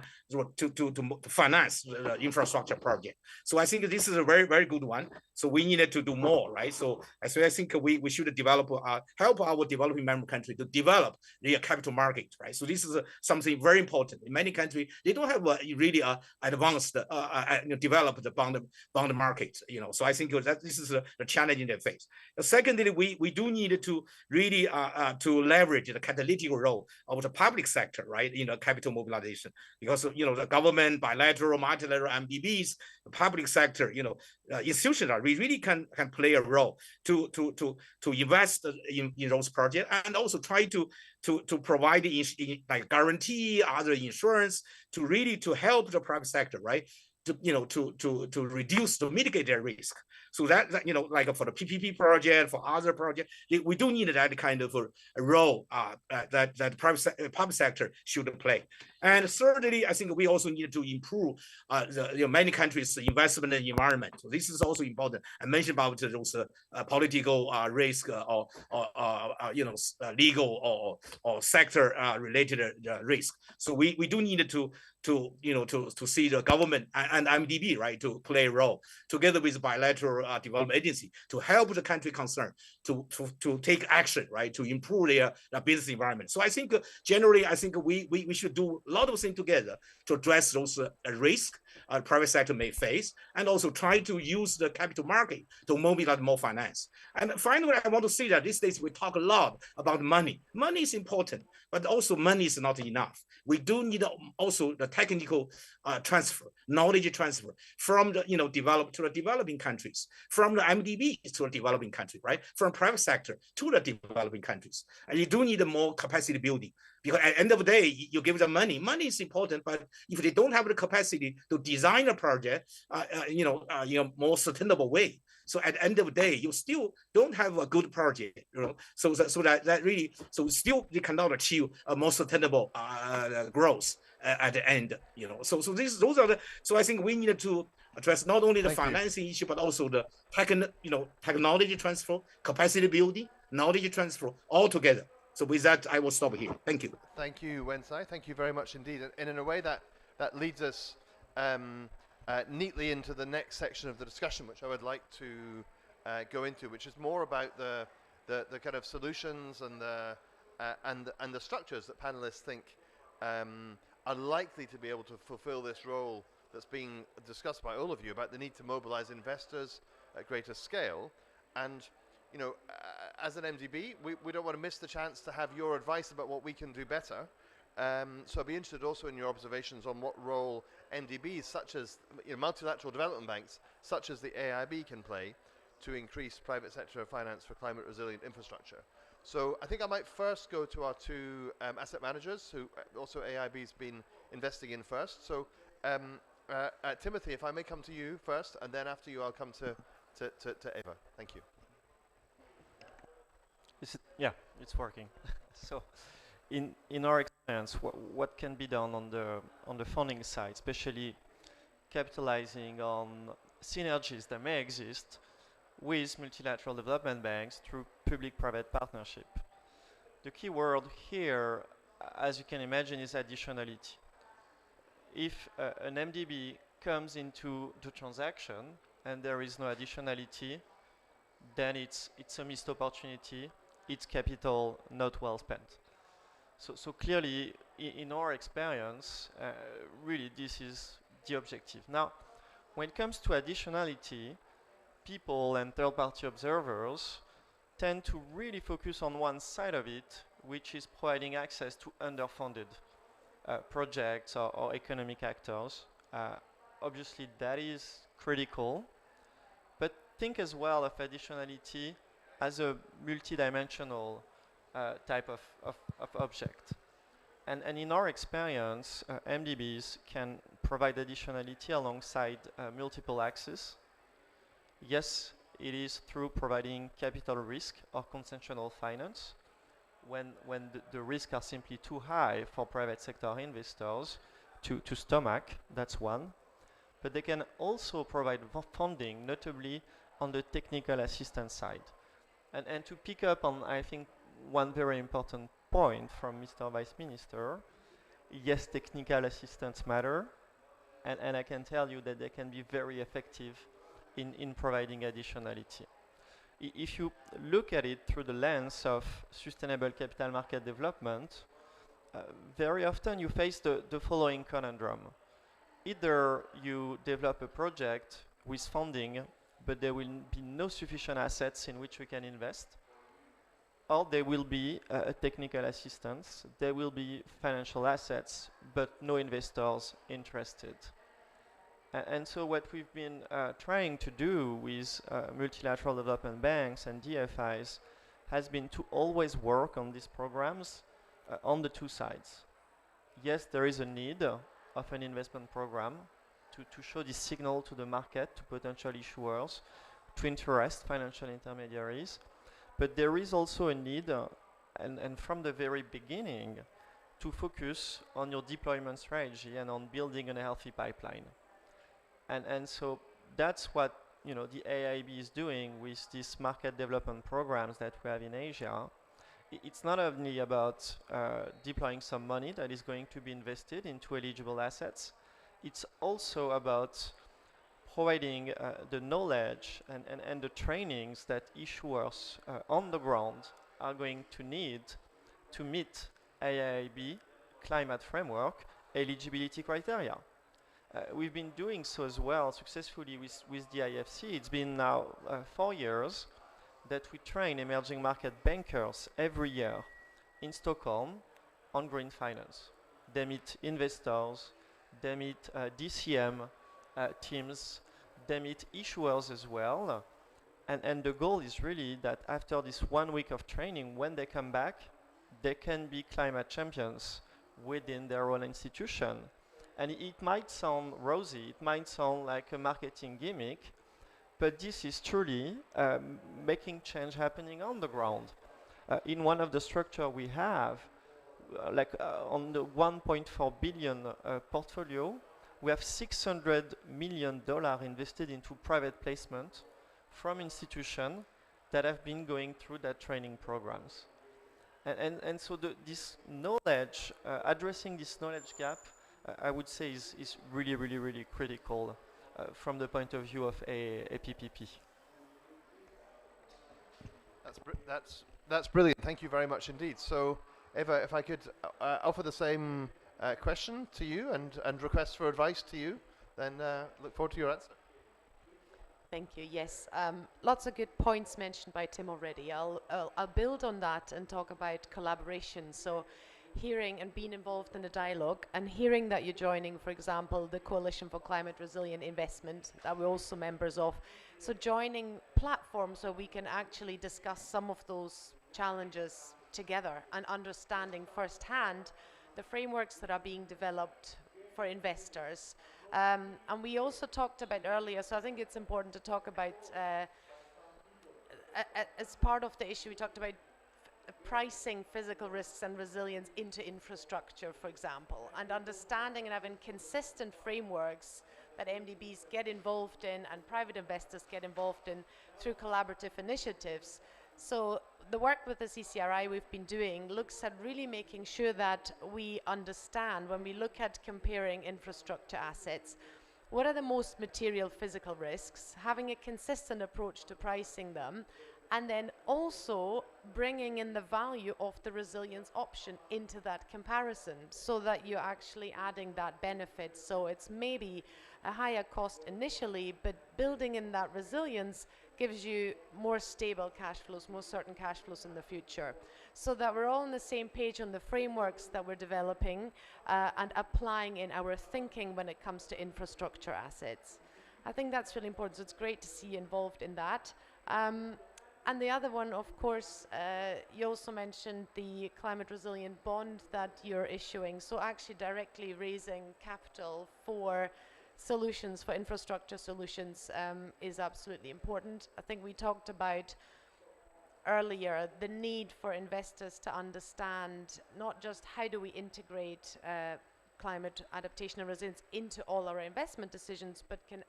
to finance the infrastructure project. So I think this is a very, very good one. So we needed to do more, right? So I think we should develop help our developing member country to develop their capital market, right? So this is something very important. In many countries, they don't have really advanced developed the bond market, So I think that this is the challenge in their face. Secondly, we do need to really to leverage the catalytic role of the public sector, right, in the capital mobilization, because the government, bilateral, multilateral, MDBs, the public sector, institutions we really can play a role to invest in those projects, and also try to provide like guarantee, other insurance to really to help the private sector, right, to reduce, to mitigate their risk. So that like for the PPP project, for other projects, we do need that kind of a role that the public sector should play. And thirdly, I think we also need to improve many countries' investment environment. So this is also important. I mentioned about those political risk or legal or sector related risk. So we do need to see the government and MDB, right, to play a role together with bilateral development agency to help the country concerned to take action, right, to improve their business environment. So I think generally, I think we should do a lot of things together to address those risks private sector may face, and also try to use the capital market to mobilize more finance. And finally, I want to say that these days we talk a lot about money. Money is important, but also money is not enough. We do need also the technical transfer, knowledge transfer from the developed to the developing countries, from the MDB to the developing country, right? From private sector to the developing countries. And you do need more capacity building, because at the end of the day, you give them money. Money is important, but if they don't have the capacity to design a project, more sustainable way. So at the end of the day, you still don't have a good project, So that really, so still they cannot achieve a more sustainable growth at the end, So those are the. So I think we need to address not only the financing issue, but also the technology transfer, capacity building, knowledge transfer all together. So with that, I will stop here. Thank you. Thank you, Wensai. Thank you very much indeed. And in a way that leads us neatly into the next section of the discussion, which I would like to go into, which is more about the kind of solutions and the structures that panelists think are likely to be able to fulfill this role that's being discussed by all of you about the need to mobilize investors at greater scale. And as an MDB, we don't want to miss the chance to have your advice about what we can do better. So I'd be interested also in your observations on what role MDBs, such as multilateral development banks, such as the AIIB, can play to increase private sector finance for climate resilient infrastructure. So I think I might first go to our two asset managers, who also AIIB's been investing in first. So Timothy, if I may come to you first, and then after you I'll come to Eva. Thank you. Yeah, it's working. So, in our experience, what can be done on the funding side, especially capitalizing on synergies that may exist with multilateral development banks through public-private partnership. The key word here, as you can imagine, is additionality. If an MDB comes into the transaction and there is no additionality, then it's a missed opportunity. It's capital not well spent. So clearly, in our experience, really this is the objective. Now, when it comes to additionality, people and third-party observers tend to really focus on one side of it, which is providing access to underfunded projects or economic actors. Obviously, that is critical, but think as well of additionality as a multidimensional type of object. And in our experience, MDBs can provide additionality alongside multiple axes. Yes, it is through providing capital risk or concessional finance when the risks are simply too high for private sector investors to stomach. That's one. But they can also provide funding, notably on the technical assistance side. And to pick up on, I think, one very important point from Mr. Vice Minister, yes, technical assistance matter, and I can tell you that they can be very effective in providing additionality. If you look at it through the lens of sustainable capital market development, very often you face the following conundrum. Either you develop a project with funding, but there will be no sufficient assets in which we can invest, or there will be technical assistance, there will be financial assets, but no investors interested. And so what we've been trying to do with multilateral development banks and DFIs has been to always work on these programs on the two sides. Yes, there is a need of an investment program to show this signal to the market, to potential issuers, to interest financial intermediaries. But there is also a need, and from the very beginning, to focus on your deployment strategy and on building a healthy pipeline. And so that's what the AIIB is doing with these market development programs that we have in Asia. It's not only about deploying some money that is going to be invested into eligible assets. It's also about providing the knowledge and the trainings that issuers on the ground are going to need to meet AIIB climate framework eligibility criteria. We've been doing so as well successfully with the IFC. It's been now 4 years that we train emerging market bankers every year in Stockholm on green finance. They meet investors, they meet DCM teams, they meet issuers as well. And the goal is really that after this 1 week of training, when they come back, they can be climate champions within their own institution. And it might sound rosy, it might sound like a marketing gimmick, but this is truly making change happening on the ground. In one of the structure we have, on the 1.4 billion portfolio, we have $600 million invested into private placement from institutions that have been going through that training programs. And so this knowledge, addressing this knowledge gap, I would say is really, really, really critical from the point of view of a PPP. That's brilliant. Thank you very much indeed. So, Eva, if I could offer the same question to you and request for advice to you, then look forward to your answer. Thank you. Yes, lots of good points mentioned by Tim already. I'll build on that and talk about collaboration. So hearing and being involved in the dialogue and hearing that you're joining, for example, the Coalition for Climate Resilient Investment that we're also members of. So joining platforms where we can actually discuss some of those challenges together and understanding firsthand the frameworks that are being developed for investors. And we also talked about earlier, so I think it's important to talk about, as part of the issue, we talked about pricing physical risks and resilience into infrastructure, for example, and understanding and having consistent frameworks that MDBs get involved in and private investors get involved in through collaborative initiatives. So the work with the CCRI we've been doing looks at really making sure that we understand when we look at comparing infrastructure assets, what are the most material physical risks, having a consistent approach to pricing them, and then also bringing in the value of the resilience option into that comparison so that you're actually adding that benefit. So it's maybe a higher cost initially, but building in that resilience gives you more stable cash flows, more certain cash flows in the future. So that we're all on the same page on the frameworks that we're developing and applying in our thinking when it comes to infrastructure assets. I think that's really important, so it's great to see you involved in that. And the other one, of course, you also mentioned the climate resilient bond that you're issuing. So actually directly raising capital for solutions, for infrastructure solutions, is absolutely important. I think we talked about earlier the need for investors to understand not just how do we integrate climate adaptation and resilience into all our investment decisions, but can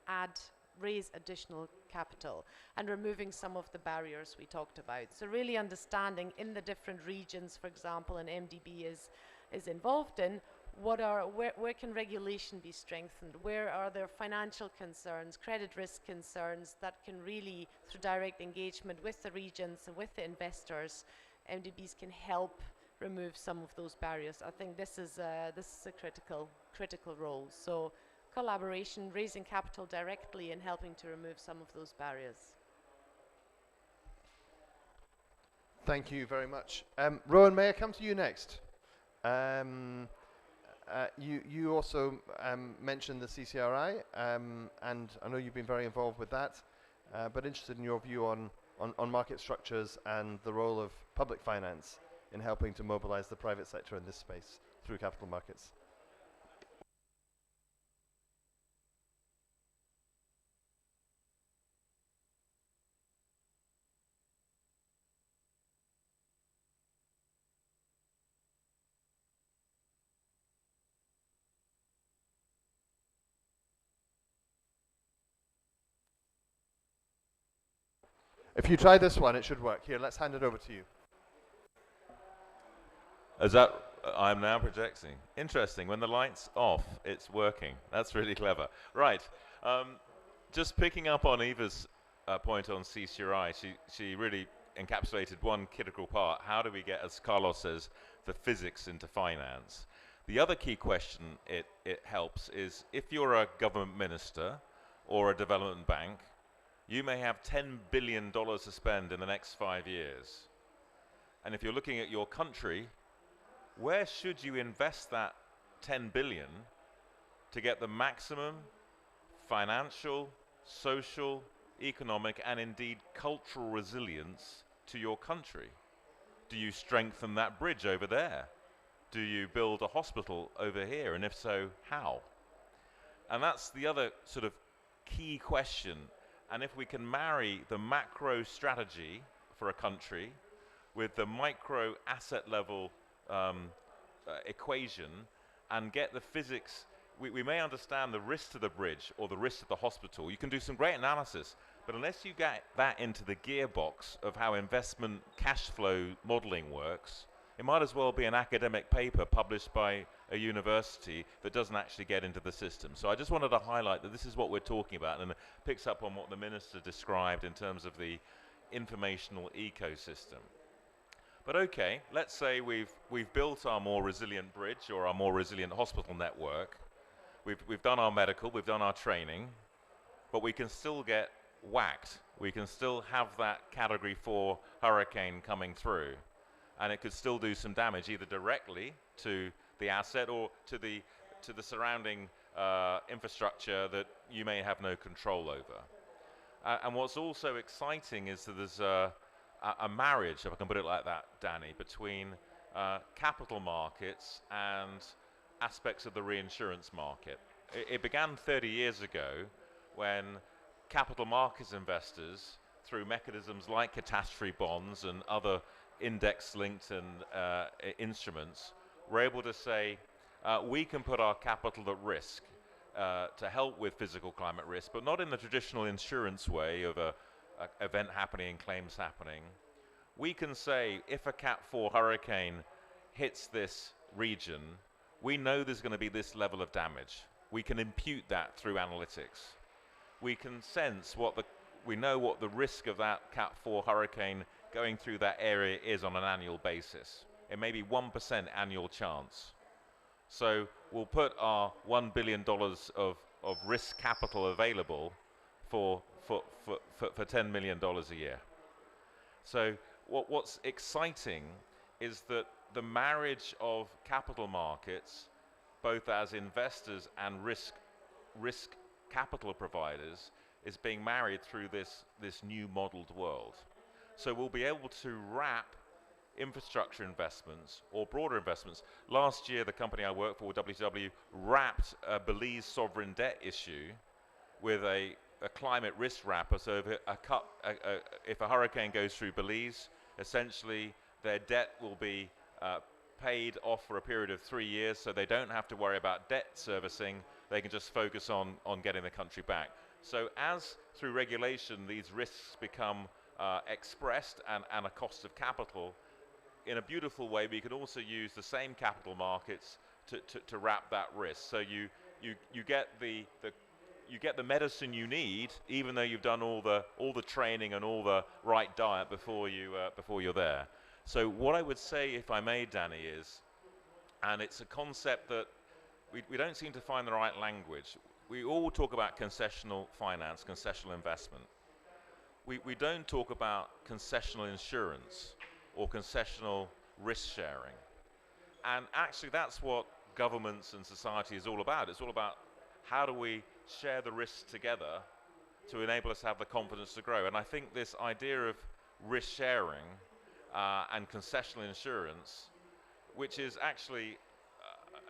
raise additional capital and removing some of the barriers we talked about. So really understanding in the different regions, for example, an MDB is involved in, where can regulation be strengthened? Where are there financial concerns, credit risk concerns that can really, through direct engagement with the regions and with the investors, MDBs can help remove some of those barriers. I think this is a critical role. So collaboration, raising capital directly and helping to remove some of those barriers. Thank you very much. Rowan, may I come to you next? You also mentioned the CCRI, and I know you've been very involved with that, but interested in your view on market structures and the role of public finance in helping to mobilize the private sector in this space through capital markets. If you try this one, it should work. Here, let's hand it over to you. Is that, I'm now projecting. Interesting, when the light's off, it's working. That's really clever. Right, just picking up on Eva's point on CCRI, she really encapsulated one critical part. How do we get, as Carlos says, the physics into finance? The other key question it helps is if you're a government minister or a development bank, you may have $10 billion to spend in the next 5 years. And if you're looking at your country, where should you invest that 10 billion to get the maximum financial, social, economic, and indeed cultural resilience to your country? Do you strengthen that bridge over there? Do you build a hospital over here? And if so, how? And that's the other sort of key question. And if we can marry the macro strategy for a country with the micro asset level equation and get the physics, we may understand the risk to the bridge or the risk to the hospital. You can do some great analysis, but unless you get that into the gearbox of how investment cash flow modeling works, it might as well be an academic paper published by a university that doesn't actually get into the system. So I just wanted to highlight that this is what we're talking about, and it picks up on what the minister described in terms of the informational ecosystem. But okay, let's say we've built our more resilient bridge or our more resilient hospital network. We've done our medical, we've done our training, but we can still get whacked. We can still have that Category 4 hurricane coming through, and it could still do some damage either directly to the asset or to the surrounding infrastructure that you may have no control over. And what's also exciting is that there's a marriage, if I can put it like that, Danny, between capital markets and aspects of the reinsurance market. It began 30 years ago when capital markets investors, through mechanisms like catastrophe bonds and other index-linked and instruments, were able to say, we can put our capital at risk to help with physical climate risk, but not in the traditional insurance way of a event happening and claims happening. We can say, if a Cat 4 hurricane hits this region, we know there's going to be this level of damage. We can impute that through analytics. We can sense we know what the risk of that Cat 4 hurricane going through that area is on an annual basis. It may be 1% annual chance. So we'll put our $1 billion of risk capital available for $10 million a year. So what's exciting is that the marriage of capital markets, both as investors and risk capital providers, is being married through this new modeled world. So we'll be able to wrap infrastructure investments or broader investments. Last year, the company I work for, WCW, wrapped a Belize sovereign debt issue with a climate risk wrapper. So if a hurricane goes through Belize, essentially their debt will be paid off for a period of 3 years, so they don't have to worry about debt servicing. They can just focus on getting the country back. So as through regulation these risks become expressed and a cost of capital, in a beautiful way we can also use the same capital markets to wrap that risk. So you get the medicine you need, even though you've done all the training and all the right diet before you're there. So what I would say, if I may, Danny, is, and it's a concept that we don't seem to find the right language. We all talk about concessional finance, concessional investment. We don't talk about concessional insurance or concessional risk sharing. And actually that's what governments and society is all about. It's all about how do we share the risks together to enable us to have the confidence to grow. And I think this idea of risk sharing and concessional insurance, which is actually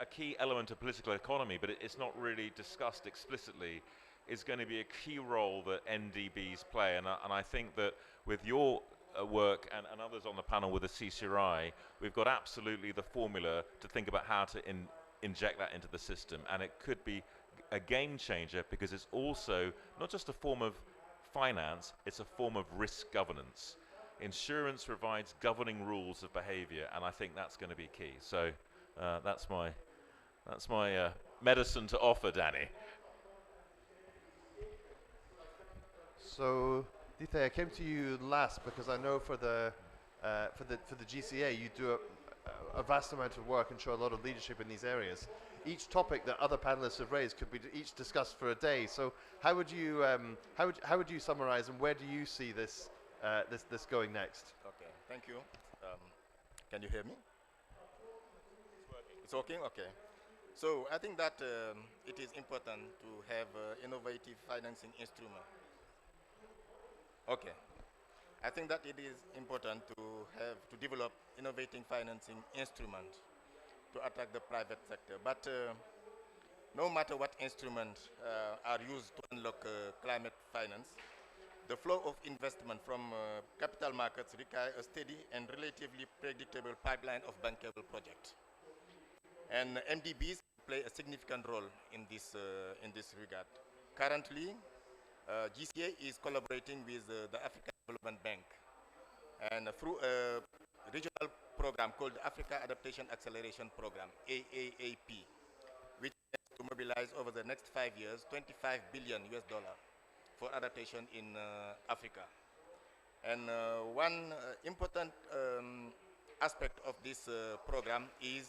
a key element of political economy, but it's not really discussed explicitly, is going to be a key role that NDBs play. And I think that with your work and others on the panel with the CCRI, we've got absolutely the formula to think about how to inject that into the system. And it could be a game changer because it's also not just a form of finance, it's a form of risk governance. Insurance provides governing rules of behavior, and I think that's going to be key. So that's my medicine to offer, Danny. So, Dite, I came to you last because I know for the GCA you do a vast amount of work and show a lot of leadership in these areas. Each topic that other panelists have raised could be each discussed for a day. So, how would you summarize, and where do you see this this going next? Okay, thank you. Can you hear me? It's working. Okay. So I think that it is important to have innovative financing instrument. Okay. I think that it is important to develop innovative financing instrument to attack the private sector. But no matter what instruments are used to unlock climate finance, the flow of investment from capital markets requires a steady and relatively predictable pipeline of bankable projects. And MDBs play a significant role in this regard. Currently, GCA is collaborating with the African Development Bank, and through a regional program called Africa Adaptation Acceleration Program, AIIB, which is to mobilize over the next 5 years $25 billion for adaptation in Africa. And one important aspect of this program is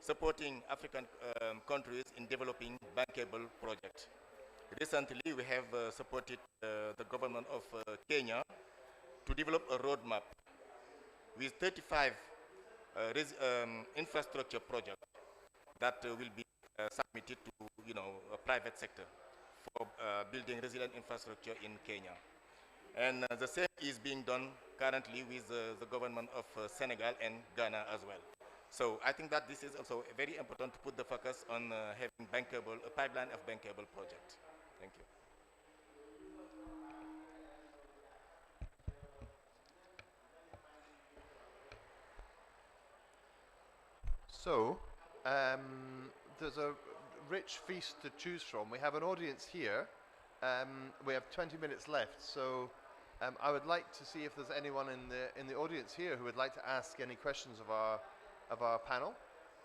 supporting African countries in developing bankable projects. Recently, we have supported the government of Kenya to develop a roadmap with 35 infrastructure projects that will be submitted to a private sector for building resilient infrastructure in Kenya. And the same is being done currently with the government of Senegal and Ghana as well. So I think that this is also very important to put the focus on having a pipeline of bankable projects. Thank you. So, there's a rich feast to choose from. We have an audience here. We have 20 minutes left, so I would like to see if there's anyone in the audience here who would like to ask any questions of our panel.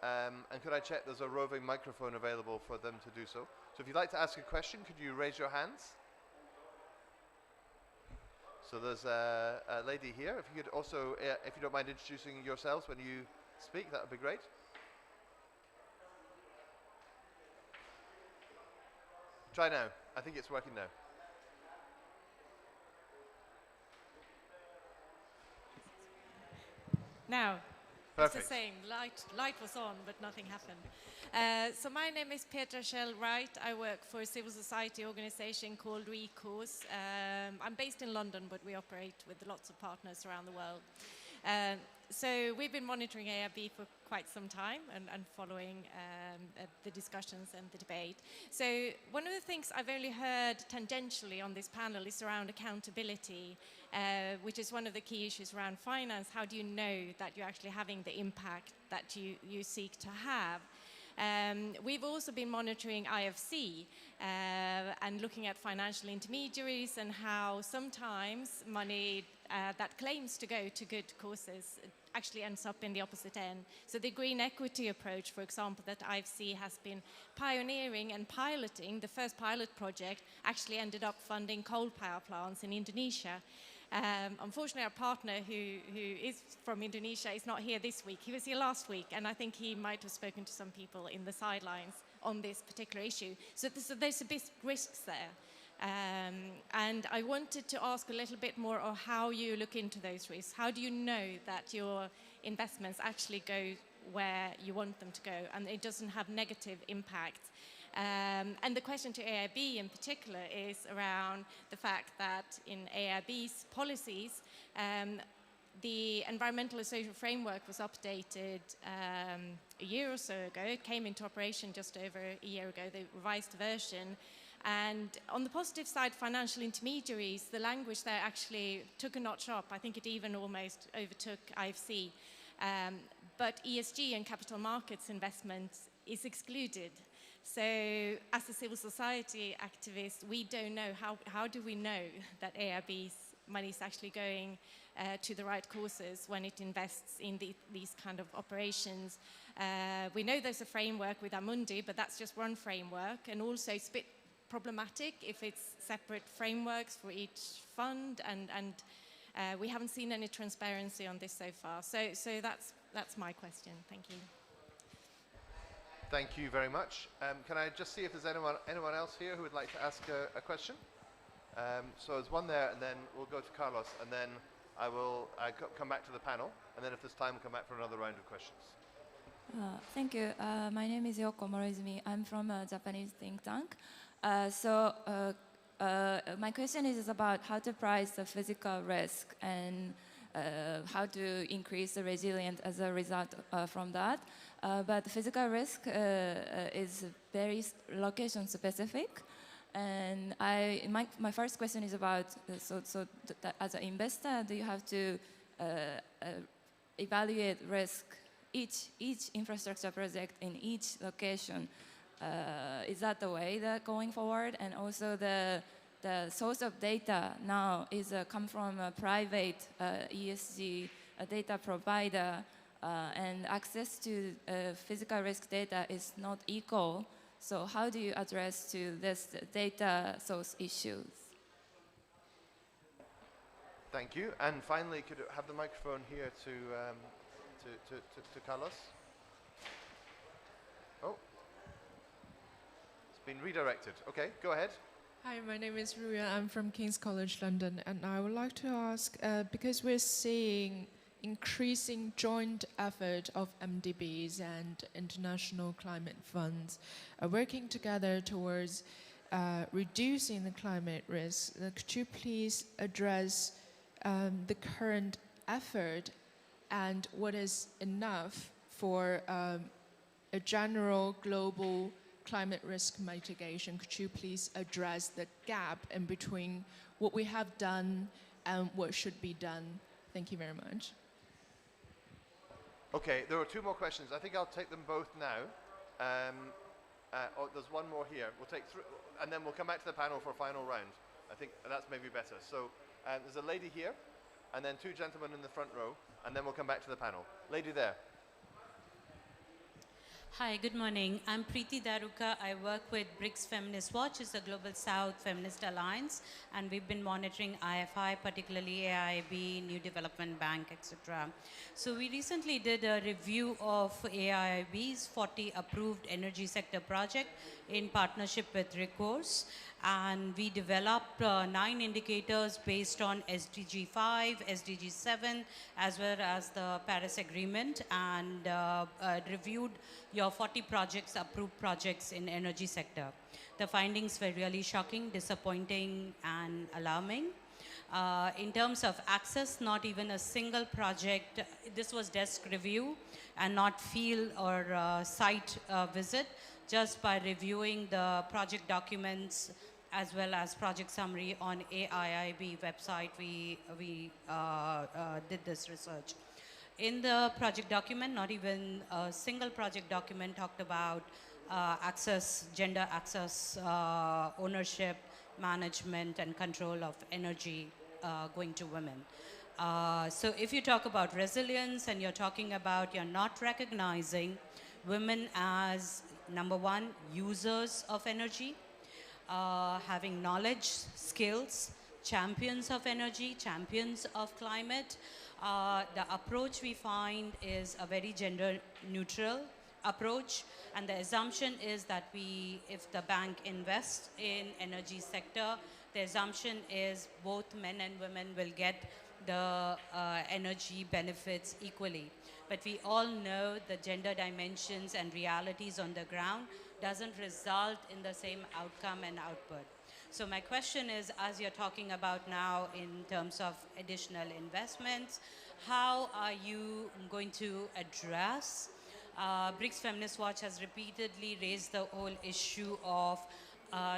And could I check there's a roving microphone available for them to do so? So if you'd like to ask a question, could you raise your hands? So there's a lady here. If you could also, if you don't mind introducing yourselves when you speak, that would be great. Try now. I think it's working now. Now, Perfect. it's the same. Light was on, but nothing happened. So my name is Petra Schell-Wright. I work for a civil society organization called Recourse. I'm based in London, but we operate with lots of partners around the world. So we've been monitoring AIIB for quite some time and following the discussions and the debate. So one of the things I've only heard tangentially on this panel is around accountability, which is one of the key issues around finance. How do you know that you're actually having the impact that you seek to have? We've also been monitoring IFC and looking at financial intermediaries and how sometimes money that claims to go to good causes actually ends up in the opposite end. So the green equity approach, for example, that IFC has been pioneering and piloting, the first pilot project actually ended up funding coal power plants in Indonesia. Unfortunately, our partner, who is from Indonesia, is not here this week. He was here last week, and I think he might have spoken to some people in the sidelines on this particular issue. So there's a big risks there. And I wanted to ask a little bit more on how you look into those risks. How do you know that your investments actually go where you want them to go and it doesn't have negative impact? And the question to AIIB in particular is around the fact that in AIIB's policies, the environmental and social framework was updated a year or so ago. It came into operation just over a year ago, the revised version. And on the positive side, financial intermediaries, the language there actually took a notch up. I think it even almost overtook IFC. but ESG and capital markets investment is excluded. So as a civil society activist, we don't know, how do we know that AIIB's money is actually going to the right causes when it invests in these kind of operations? We know there's a framework with Amundi, but that's just one framework, and also it's a bit problematic if it's separate frameworks for each fund, and we haven't seen any transparency on this so far. So that's my question. Thank you. Thank you very much. Can I just see if there's anyone else here who would like to ask a question? So there's one there, and then we'll go to Carlos, and then I will come back to the panel, and then if there's time, we'll come back for another round of questions. Thank you. My name is Yoko Moroizumi. I'm from a Japanese think tank. My question is about how to price the physical risk and how to increase the resilience as a result from that. But the physical risk is very location specific. And my first question is about, as an investor, do you have to evaluate risk, each infrastructure project in each location? Is that the way that going forward? And also the source of data now is come from a private ESG data provider, and access to physical risk data is not equal. So how do you address to this data source issues? Thank you. And finally, could you have the microphone here to Carlos? Oh, it's been redirected. Okay, go ahead. Hi, my name is Ruya. I'm from King's College London, and I would like to ask, because we're seeing increasing joint effort of MDBs and international climate funds working together towards reducing the climate risk, could you please address the current effort and what is enough for a general global climate risk mitigation? Could you please address the gap in between what we have done and what should be done? Thank you very much. Okay, there are two more questions. I think I'll take them both now. Oh, there's one more here. We'll take three, and then we'll come back to the panel for a final round. I think that's maybe better. So there's a lady here, and then two gentlemen in the front row, and then we'll come back to the panel. Lady there. Hi, good morning. I'm Preeti Daruka. I work with BRICS Feminist Watch. It's a Global South Feminist Alliance, and we've been monitoring IFI, particularly AIIB, New Development Bank, etc. So we recently did a review of AIIB's 40 approved energy sector project in partnership with Recourse, and we developed 9 indicators based on SDG 5, SDG 7, as well as the Paris Agreement, and reviewed your 40 projects, approved projects in energy sector. The findings were really shocking, disappointing, and alarming. In terms of access, not even a single project, this was desk review and not field or site visit. Just by reviewing the project documents as well as project summary on AIIB website, we did this research. In the project document, not even a single project document talked about access, gender access, ownership, management, and control of energy going to women. So if you talk about resilience and you're talking about you're not recognizing women as, number one, users of energy, having knowledge, skills, champions of energy, champions of climate, the approach we find is a very gender neutral approach, and the assumption is that if the bank invests in energy sector, the assumption is both men and women will get the energy benefits equally. But we all know the gender dimensions and realities on the ground doesn't result in the same outcome and output. So my question is, as you're talking about now in terms of additional investments, how are you going to address? BRICS Feminist Watch has repeatedly raised the whole issue of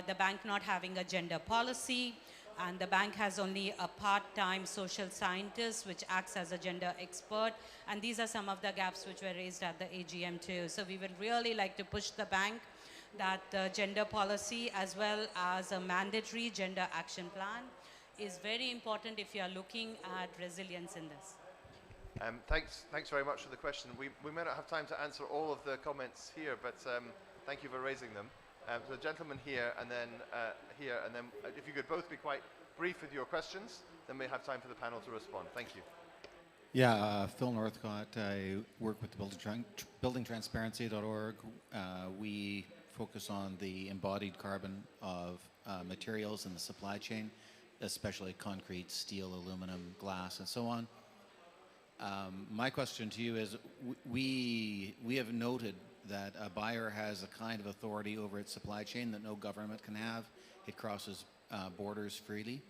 the bank not having a gender policy, And the bank has only a part-time social scientist, which acts as a gender expert. And these are some of the gaps which were raised at the AGM too. So we would really like to push the bank that the gender policy as well as a mandatory gender action plan is very important if you are looking at resilience in this. Thanks very much for the question. We may not have time to answer all of the comments here, but thank you for raising them. The gentleman here, and then here, and then if you could both be quite brief with your questions, then we have time for the panel to respond. Thank you. Yeah, Phil Northcott. I work with the buildingtransparency.org. We focus on the embodied carbon of materials in the supply chain, especially concrete, steel, aluminum, glass, and so on. My question to you is, we have noted that a buyer has a kind of authority over its supply chain that no government can have. It crosses borders freely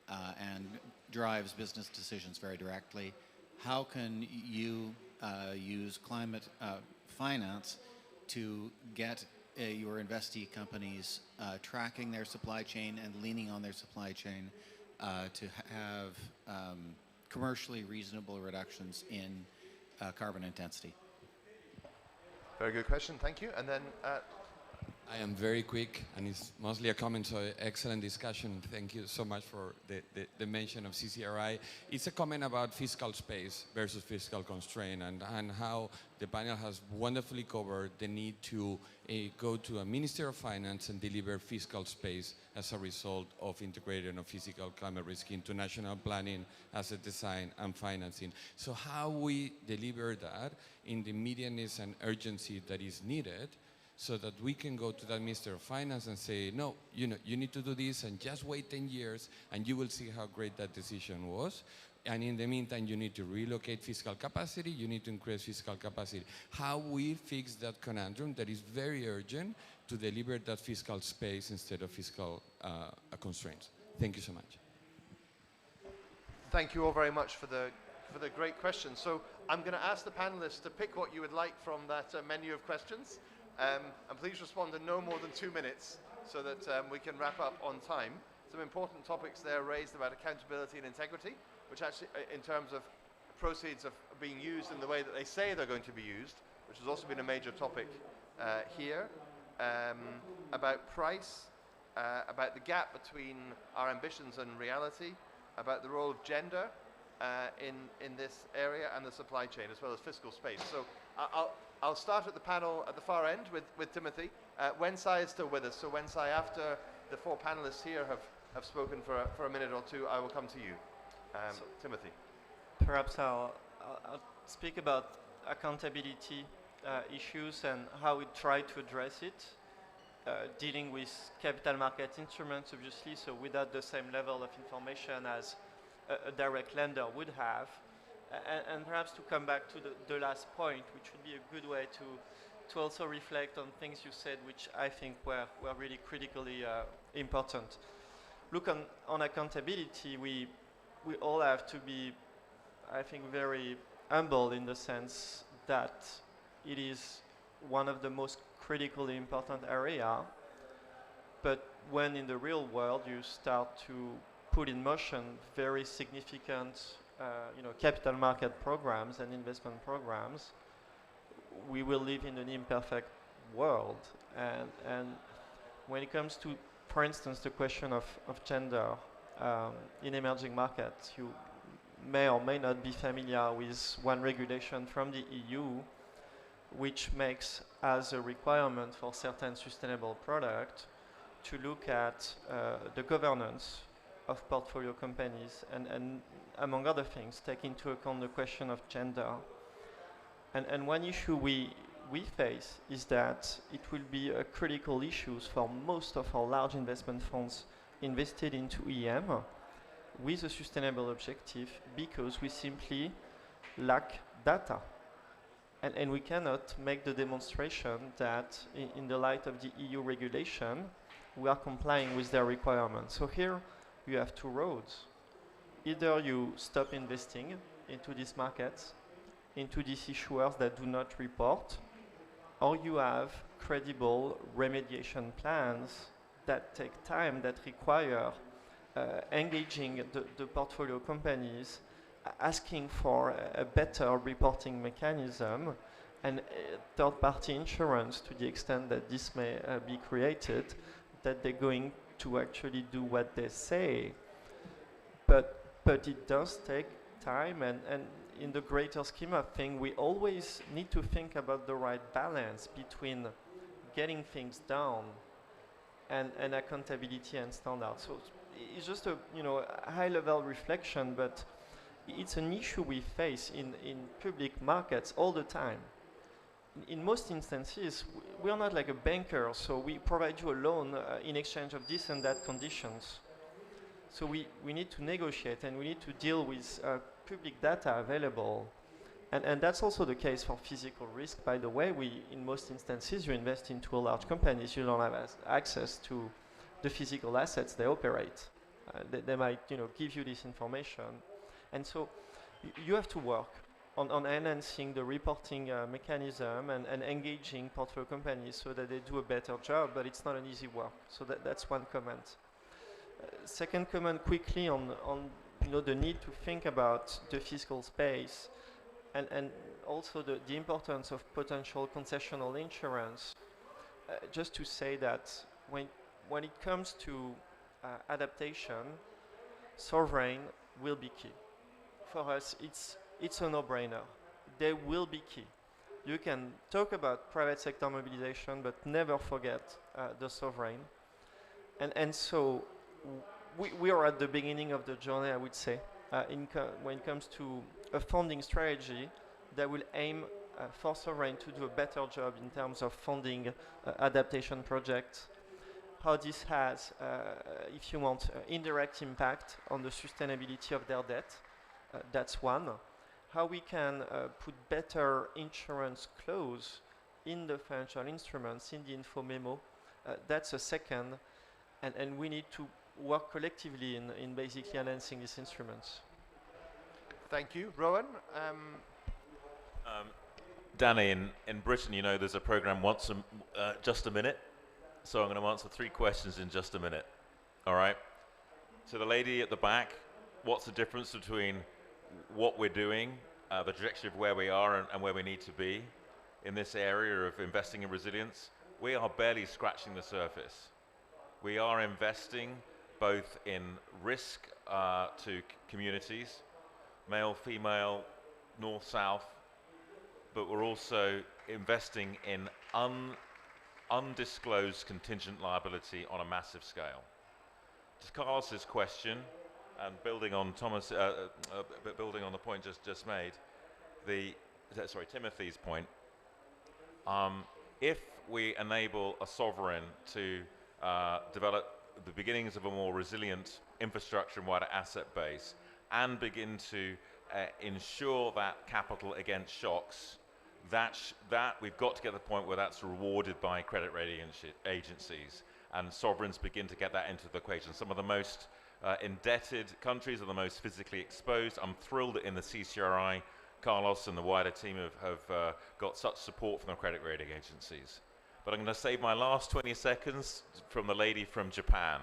and drives business decisions very directly. How can you use climate finance to get your investee companies tracking their supply chain and leaning on their supply chain to have commercially reasonable reductions in carbon intensity? Very good question, thank you. And then I am very quick, and it's mostly a comment, so excellent discussion. Thank you so much for the mention of CCRI. It's a comment about fiscal space versus fiscal constraint, and how the panel has wonderfully covered the need to go to a Minister of Finance and deliver fiscal space as a result of integrating of physical climate risk into national planning, asset design, and financing. So how we deliver that in the immediateness and urgency that is needed, so that we can go to that Minister of Finance and say, no, you need to do this, and just wait 10 years, and you will see how great that decision was. And in the meantime, you need to relocate fiscal capacity, you need to increase fiscal capacity. How we fix that conundrum that is very urgent to deliver that fiscal space instead of fiscal constraints. Thank you so much. Thank you all very much for the great questions. So I'm going to ask the panelists to pick what you would like from that menu of questions. And please respond in no more than 2 minutes so that we can wrap up on time. Some important topics there raised about accountability and integrity, which actually, in terms of proceeds of being used in the way that they say they're going to be used, which has also been a major topic here, about price, about the gap between our ambitions and reality, about the role of gender in this area and the supply chain, as well as fiscal space. So I'll start at the panel at the far end with Timothy. Wensai is still with us, so Wensai, after the 4 panelists here have spoken for a minute or two, I will come to you. Timothy. Perhaps I'll speak about accountability issues and how we try to address it, dealing with capital market instruments, obviously, so without the same level of information as a direct lender would have. And perhaps to come back to the last point, which would be a good way to also reflect on things you said, which I think were really critically important. Look, on accountability, we all have to be, I think, very humble in the sense that it is one of the most critically important area. But when in the real world you start to put in motion very significant capital market programs and investment programs, we will live in an imperfect world. And when it comes to, for instance, the question of gender in emerging markets, you may or may not be familiar with one regulation from the EU which makes as a requirement for certain sustainable products to look at the governance of portfolio companies and among other things, take into account the question of gender. And one issue we face is that it will be a critical issue for most of our large investment funds invested into EM with a sustainable objective, because we simply lack data. And we cannot make the demonstration that in the light of the EU regulation, we are complying with their requirements. So here you have 2 roads. Either you stop investing into these markets, into these issuers that do not report, or you have credible remediation plans that take time, that require engaging the portfolio companies, asking for a better reporting mechanism and third-party insurance to the extent that this may be created, that they're going to actually do what they say. But it does take time, and in the greater scheme of things, we always need to think about the right balance between getting things done and accountability and standards. So it's just a high-level reflection, but it's an issue we face in public markets all the time. In most instances, we are not like a banker, so we provide you a loan in exchange of this and that conditions. So we need to negotiate, and we need to deal with public data available. And that's also the case for physical risk. By the way, in most instances, you invest into a large companies, you don't have access to the physical assets they operate. They might give you this information. And so you have to work on enhancing the reporting mechanism and engaging portfolio companies so that they do a better job, but it's not an easy work. So that's one comment. Second comment quickly on the need to think about the fiscal space and also the importance of potential concessional insurance. Just to say that when it comes to adaptation, sovereign will be key. For us, it's a no-brainer. They will be key. You can talk about private sector mobilization, but never forget the sovereign. And so we are at the beginning of the journey, I would say, when it comes to a funding strategy that will aim for sovereign to do a better job in terms of funding adaptation projects. How this has, if you want, indirect impact on the sustainability of their debt. That's one. How we can put better insurance clause in the financial instruments, in the info memo. That's a second. And we need to work collectively in basically enhancing these instruments. Thank you. Rowan? Danny, in Britain, there's a program just a minute. So I'm going to answer 3 questions in just a minute. All right? So the lady at the back, what's the difference between what we're doing, the trajectory of where we are and where we need to be in this area of investing in resilience? We are barely scratching the surface. We are investing both in risk to communities, male, female, north, south, but we're also investing in undisclosed contingent liability on a massive scale. To Carlos's question, and building on building on the point just made, Timothy's point, if we enable a sovereign to develop the beginnings of a more resilient infrastructure and wider asset base and begin to ensure that capital against shocks, that we've got to get to the point where that's rewarded by credit rating agencies and sovereigns begin to get that into the equation. Some of the most indebted countries are the most physically exposed. I'm thrilled that in the CCRI, Carlos and the wider team have got such support from the credit rating agencies. But I'm going to save my last 20 seconds from the lady from Japan.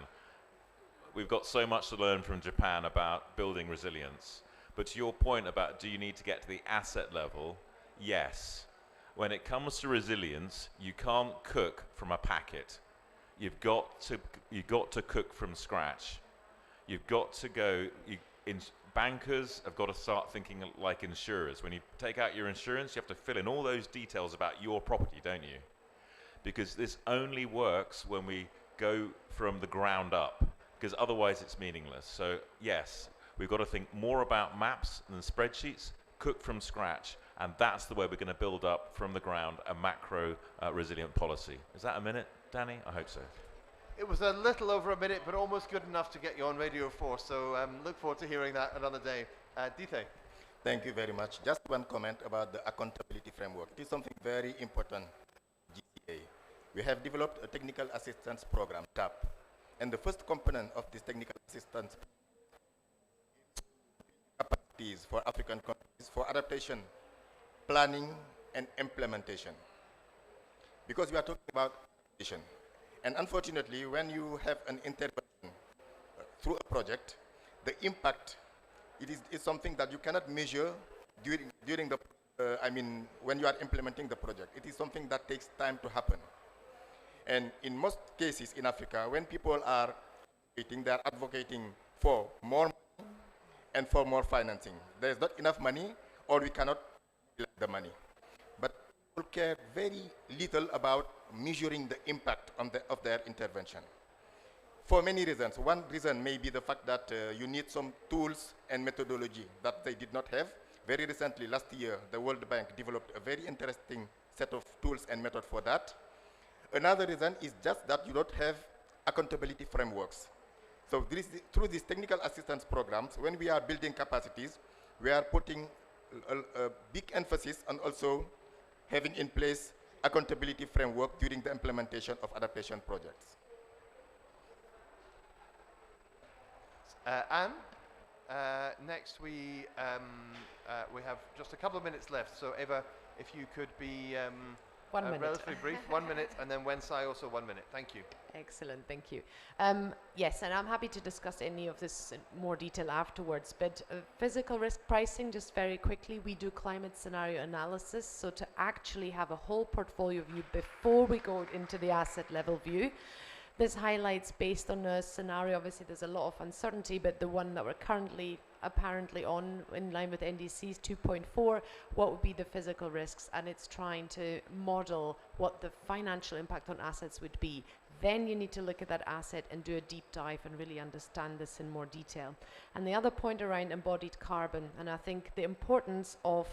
We've got so much to learn from Japan about building resilience. But to your point about do you need to get to the asset level, yes. When it comes to resilience, you can't cook from a packet. You've got to cook from scratch. You've got to go. Bankers have got to start thinking like insurers. When you take out your insurance, you have to fill in all those details about your property, don't you? Because this only works when we go from the ground up, because otherwise it's meaningless. So yes, we've got to think more about maps than spreadsheets, cook from scratch, and that's the way we're going to build up from the ground a macro resilient policy. Is that a minute, Danny? I hope so. It was a little over a minute, but almost good enough to get you on Radio 4, so look forward to hearing that another day. Dite. Thank you very much. Just one comment about the accountability framework. It is something very important. GCA. We have developed a technical assistance program, TAP, and the first component of this technical assistance capacities for African countries for adaptation, planning, and implementation. Because we are talking about adaptation. And unfortunately, when you have an intervention through a project, the impact, it is something that you cannot measure during the, when you are implementing the project. It is something that takes time to happen. And in most cases in Africa, when people are advocating for more money and for more financing. There is not enough money, or we cannot collect the money. But people care very little about measuring the impact of their intervention. For many reasons. One reason may be the fact that you need some tools and methodology that they did not have. Very recently, last year, the World Bank developed a very interesting set of tools and methods for that. Another reason is just that you don't have accountability frameworks. So through these technical assistance programs, when we are building capacities, we are putting a big emphasis on also having in place accountability framework during the implementation of adaptation projects. Anne, next we have just a couple of minutes left. So Eva, if you could be 1 minute. Relatively brief, 1 minute, and then Wensai also 1 minute. Thank you. Excellent, thank you. Yes, and I'm happy to discuss any of this in more detail afterwards, but physical risk pricing, just very quickly, we do climate scenario analysis, so to actually have a whole portfolio view before we go into the asset level view. This highlights, based on a scenario, obviously there's a lot of uncertainty, but the one that we're currently apparently on, in line with NDC's 2.4, what would be the physical risks, and it's trying to model what the financial impact on assets would be. Then you need to look at that asset and do a deep dive and really understand this in more detail. And the other point around embodied carbon, and I think the importance of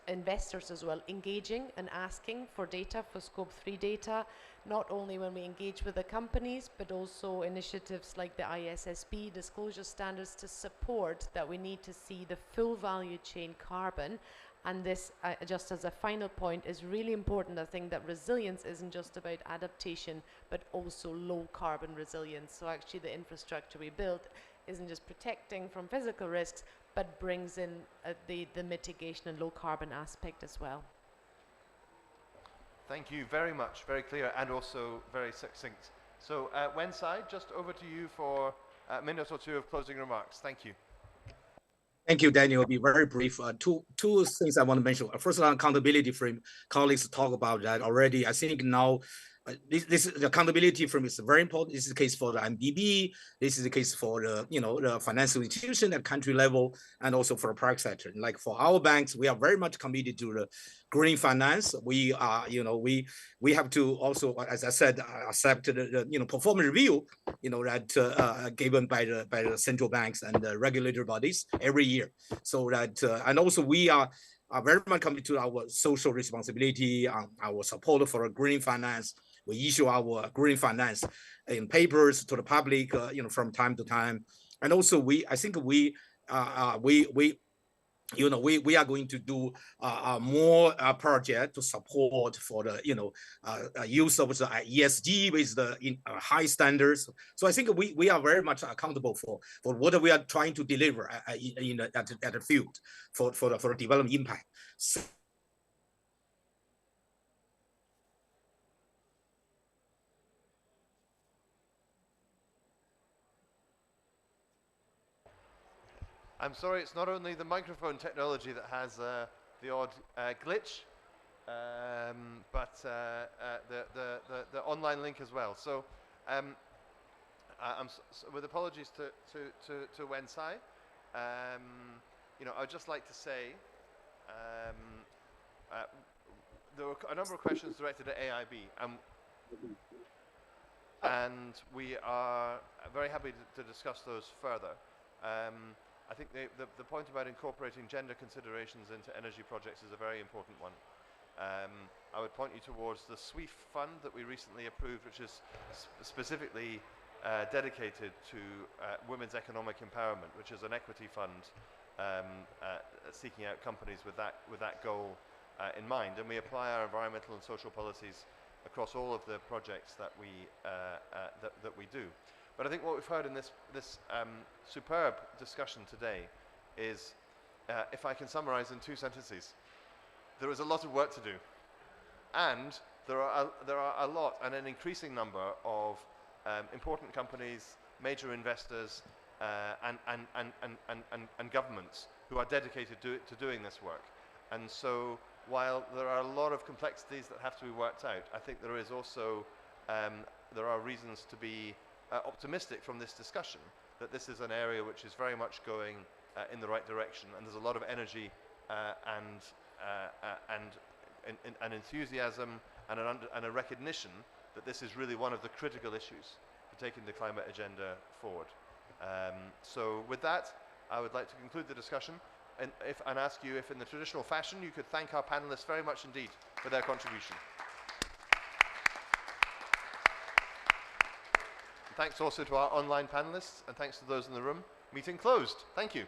investors as well engaging and asking for data, for Scope 3 data, not only when we engage with the companies, but also initiatives like the ISSB disclosure standards to support that we need to see the full value chain carbon. And this, just as a final point, is really important. I think that resilience isn't just about adaptation, but also low carbon resilience. So actually the infrastructure we build isn't just protecting from physical risks, but brings in the mitigation and low carbon aspect as well. Thank you very much, very clear and also very succinct. So Wensai, just over to you for a minute or two of closing remarks. Thank you. Thank you, Daniel. I'll be very brief. Two things I want to mention. First, on accountability frame, colleagues talk about that already. I think now the accountability frame is very important. This is the case for the MDB. This is the case for the the financial institution at country level, and also for the private sector. Like for our banks, we are very much committed to the green finance. We are we have to also, as I said, accept the performance review that given by the central banks and the regulatory bodies every year. So that and also we are very much committed to our social responsibility, our support for green finance. We issue our green finance in papers to the public, from time to time. And also I think we are going to do more project to support for the use of the ESG with the high standards. So I think we are very much accountable for what we are trying to deliver at the field for the development impact. So I'm sorry, it's not only the microphone technology that has the odd glitch, but the online link as well. So, with apologies to Wensai, I'd just like to say there were a number of questions directed at AIIB, and we are very happy to discuss those further. I think the point about incorporating gender considerations into energy projects is a very important one. I would point you towards the SWEEF fund that we recently approved, which is specifically dedicated to women's economic empowerment, which is an equity fund seeking out companies with that goal in mind. And we apply our environmental and social policies across all of the projects that we do. But I think what we've heard in this superb discussion today is, if I can summarize in 2 sentences, there is a lot of work to do. And there are a lot and an increasing number of important companies major investors, and governments who are dedicated to doing this work. And so while there are a lot of complexities that have to be worked out, I think there is also there are reasons to be optimistic from this discussion that this is an area which is very much going in the right direction, and there's a lot of energy and enthusiasm and a recognition that this is really one of the critical issues for taking the climate agenda forward. So with that, I would like to conclude the discussion and ask you if in the traditional fashion you could thank our panelists very much indeed for their contribution. Thanks also to our online panelists, and thanks to those in the room. Meeting closed. Thank you.